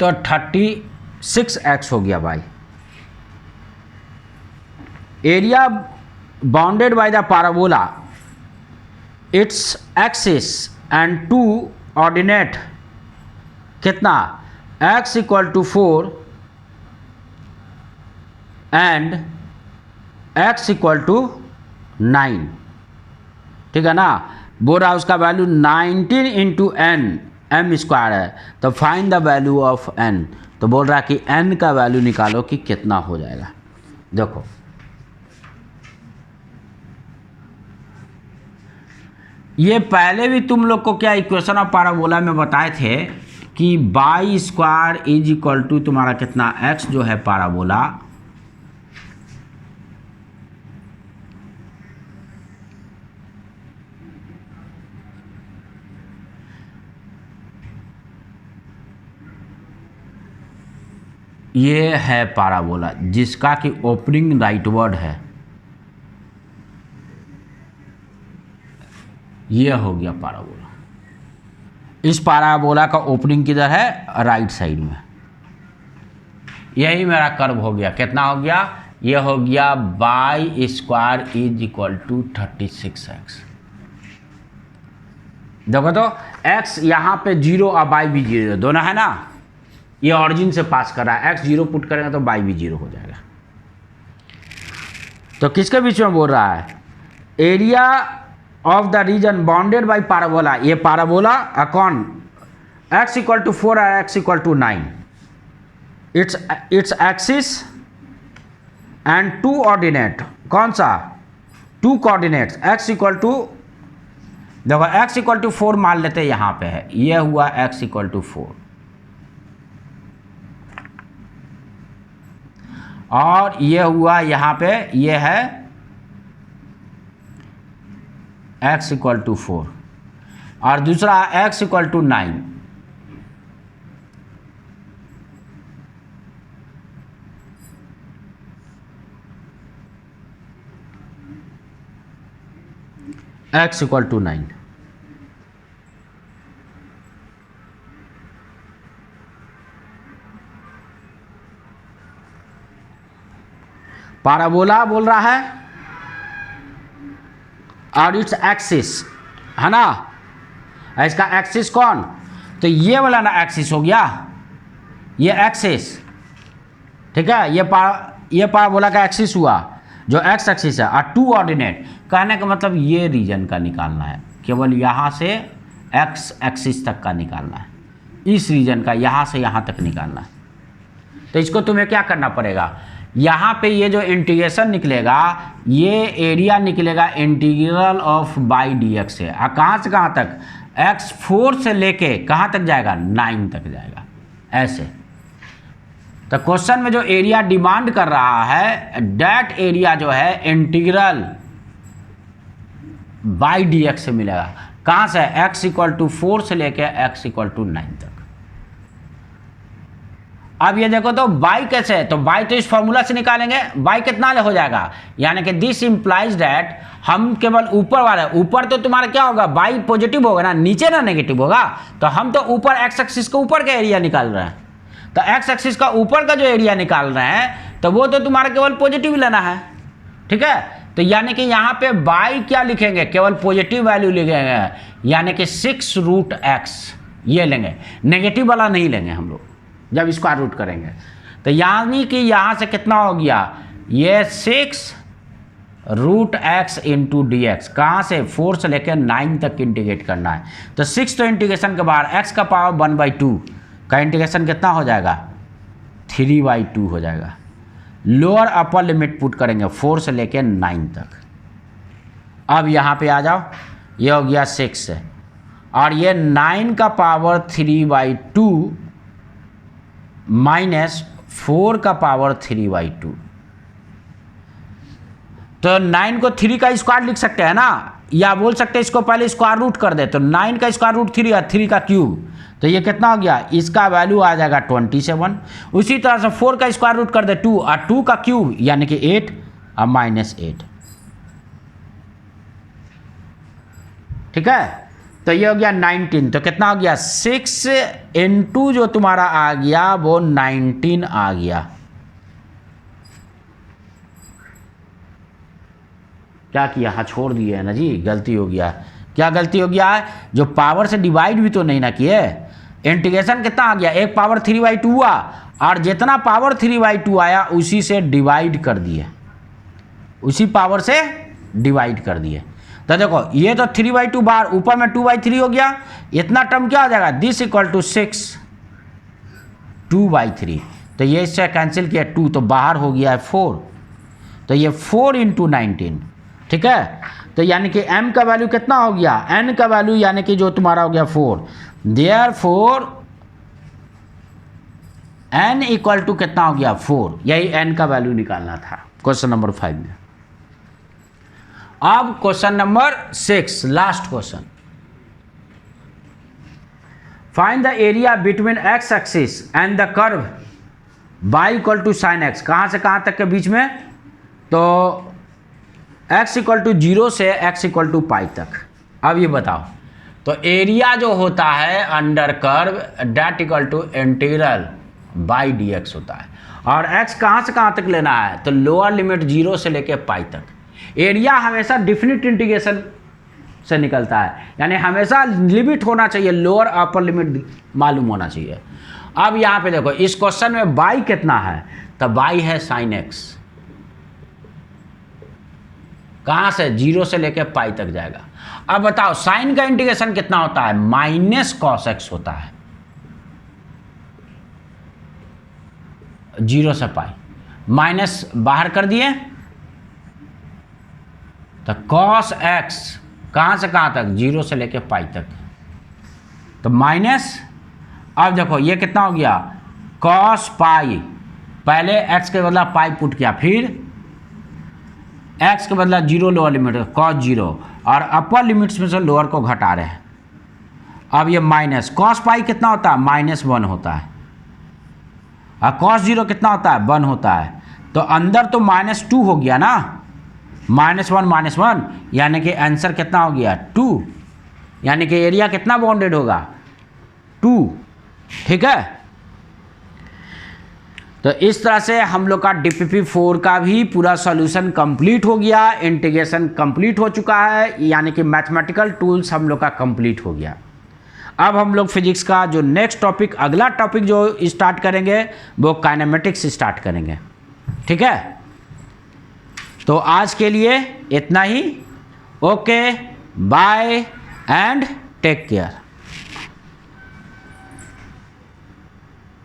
तो 36x हो गया y. Area bounded by the parabola, its axis and 2 ordinate कितना, x equal to 4 and x equal to 9, ठीक है ना। बोल रहा है उसका value 19 into n, m square है, तो find the value of n। तो बोल रहा है कि n का वैल्यू निकालो कि कितना हो जाएगा। देखो ये पहले भी तुम लोग को क्या इक्वेशन ऑफ पाराबोला में बताए थे कि y square is equal to तुम्हारा कितना, x जो है पाराबोला ये है पाराबोला जिसका कि ओपनिंग राइटवर्ड है, ये हो गया पाराबोला। इस पाराबोला का ओपनिंग किधर है? राइट साइड में। यही मेरा कर्व हो गया। कितना हो गया? ये हो गया y square is equal to 36x। देखो तो x यहाँ पे 0 और y भी 0 दोनों है ना, ये ऑरिजिन से पास कर रहा है। x 0 पुट करेंगे तो y भी 0 हो जाएगा। तो किसके बीच में बोल रहा है? Area of the region bounded by parabola. ये पाराबोला कौन? x इक्वल टू 4 और x equal to 9। Its axis and two ordinate. कौन सा? Two coordinates. x equal to, देखो x इक्वल टू 4 मान लेते हैं यहाँ पे है, ये हुआ x इक्वल टू 4 और ये हुआ यहाँ पे, ये है x इक्वल टू 4 और दूसरा x equal to 9। x equal to 9। Parabola बोल रहा है और इट्स एक्सिस है ना, इसका एक्सिस कौन? तो ये वाला ना एक्सिस हो गया, ये एक्सिस, ठीक है। ये पाराबोला का एक्सिस हुआ जो एक्स एक्सिस है और टू ऑर्डिनेट। कहने का मतलब ये रीजन का निकालना है, केवल यहाँ से एक्स एक्सिस तक का निकालना है, इस रीजन का यहाँ से यहाँ तक निकालना है। तो इसको तुम्हें क्या करना पड़ेगा? यहाँ पे ये जो इंटीग्रेशन निकलेगा, ये एरिया निकलेगा integral of by d x से। और कहाँ से कहाँ तक? x4 से लेके कहाँ तक जाएगा? 9 तक जाएगा, ऐसे। तो क्वेश्चन में जो एरिया डिमांड कर रहा है, डेट एरिया जो है इंटीग्रल बाई डी एक्स से मिलेगा। कहाँ से? x इक्वल टू 4 से लेके x इक्वल टू 9 तक। अब ये देखो तो y कैसे है? तो y तो इस फॉर्मूला से निकालेंगे, y कितना हो जाएगा? यानी कि दिस इंप्लाइज दैट हम केवल ऊपर वाले, ऊपर तो तुम्हारा क्या होगा? y पॉजिटिव होगा ना, नीचे ना नेगेटिव होगा। तो हम तो ऊपर x एक्सिस के ऊपर का एरिया निकाल रहे हैं। तो x एक्सिस का ऊपर का जो एरिया निकाल रहे हैं, तो वो तो तुम्हारा केवल पॉजिटिव लेना है, ठीक है। तो यानी कि यहाँ पे y क्या लिखेंगे? केवल पॉजिटिव वैल्यू लिखेंगे, यानी कि 6√x ये लेंगे, नेगेटिव वाला नहीं लेंगे हम लोग जब स्क्वायर रूट करेंगे। तो यानी कि यहाँ से कितना हो गया? ये 6√x इंटू डी एक्स। कहाँ से? 4 से लेकर 9 तक इंटीग्रेट करना है। तो 6 तो इंटीग्रेशन के बाहर x का पावर 1/2 का इंटीग्रेशन कितना हो जाएगा? 3/2 हो जाएगा। लोअर अपर लिमिट पुट करेंगे 4 से लेकर 9 तक। अब यहाँ पे आ जाओ, ये हो गया 6 और ये 9 का पावर 3/2 माइनस 4 का पावर 3/2। तो 9 को 3 का स्क्वायर लिख सकते हैं ना, या बोल सकते हैं इसको पहले स्क्वायर रूट कर दे। तो 9 का स्क्वायर रूट 3 और 3 का क्यूब, तो ये कितना हो गया? इसका वैल्यू आ जाएगा 27। उसी तरह से 4 का स्क्वायर रूट कर दे 2 और 2 का क्यूब यानी कि 8 और -8, ठीक है। तो ये हो गया 19। तो कितना हो गया? 6 इंटू जो तुम्हारा आ गया वो 19 आ गया। क्या किया? हाँ छोड़ दिए है ना जी, गलती हो गया। क्या गलती हो गया है? जो पावर से डिवाइड भी तो नहीं ना किए। इंटीग्रेशन कितना आ गया? एक पावर 3/2 हुआ और जितना पावर 3/2 आया उसी से डिवाइड कर दिए, उसी पावर से डिवाइड कर दिए। तो देखो ये तो 3/2 बाहर, ऊपर में 2/3 हो गया। इतना टर्म क्या हो जाएगा? This equal to 6 2/3। तो ये इससे कैंसिल किया 2, तो बाहर हो गया है 4। तो ये 4 इंटू 19, ठीक है। तो यानी कि m का वैल्यू कितना हो गया? n का वैल्यू यानी कि जो तुम्हारा हो गया 4। देयरफॉर n इक्वल टू कितना हो गया? 4। यही n का वैल्यू निकालना था क्वेश्चन नंबर 5 में। अब question number 6, last question. Find the area between x axis and the curve y equal to sine x, कहाँ से कहाँ तक के बीच में, तो x इक्वल टू 0 से x इक्वल टू पाई तक। अब ये बताओ, तो एरिया जो होता है under curve that equal to integral y d x होता है, और x कहाँ से कहाँ तक लेना है, तो लोअर लिमिट 0 से लेके पाई तक। एरिया हमेशा डिफिनिट इंटीग्रेशन से निकलता है, यानी हमेशा लिमिट होना चाहिए, लोअर अपर लिमिट मालूम होना चाहिए। अब यहाँ पे देखो इस क्वेश्चन में बाई कितना है, तो बाई है साइन एक्स, कहाँ से 0 से लेके पाई तक जाएगा। अब बताओ साइन का इंटीग्रेशन कितना होता है, माइनस कॉस एक्स होता है, 0 से पाई, माइनस बाहर कर दिए तो कॉस एक्स कहाँ से कहाँ तक, 0 से लेके पाई तक, तो माइनस। अब देखो ये कितना हो गया, कॉस पाई, पहले एक्स के बदला पाई पुट किया, फिर एक्स के बदला 0 लोअर लिमिट कॉस 0, और अपर लिमिट्स में से लोअर को घटा रहे हैं। अब ये माइनस कॉस पाई कितना होता है, -1 होता है, और कॉस 0 कितना होता है, 1 होता है, तो अंदर तो -2 हो गया ना, -1 यानी कि आंसर कितना हो गया 2, यानी कि एरिया कितना बाउंडेड होगा 2, ठीक है। तो इस तरह से हम लोग का DPP4 का भी पूरा सॉल्यूशन कंप्लीट हो गया, इंटीग्रेशन कंप्लीट हो चुका है, यानी कि मैथमेटिकल टूल्स हम लोग का कंप्लीट हो गया। अब हम लोग फिजिक्स का जो नेक्स्ट टॉपिक, अगला टॉपिक जो स्टार्ट करेंगे वो काइनेमेटिक्स स्टार्ट करेंगे, ठीक है। तो आज के लिए इतना ही, okay bye and take care.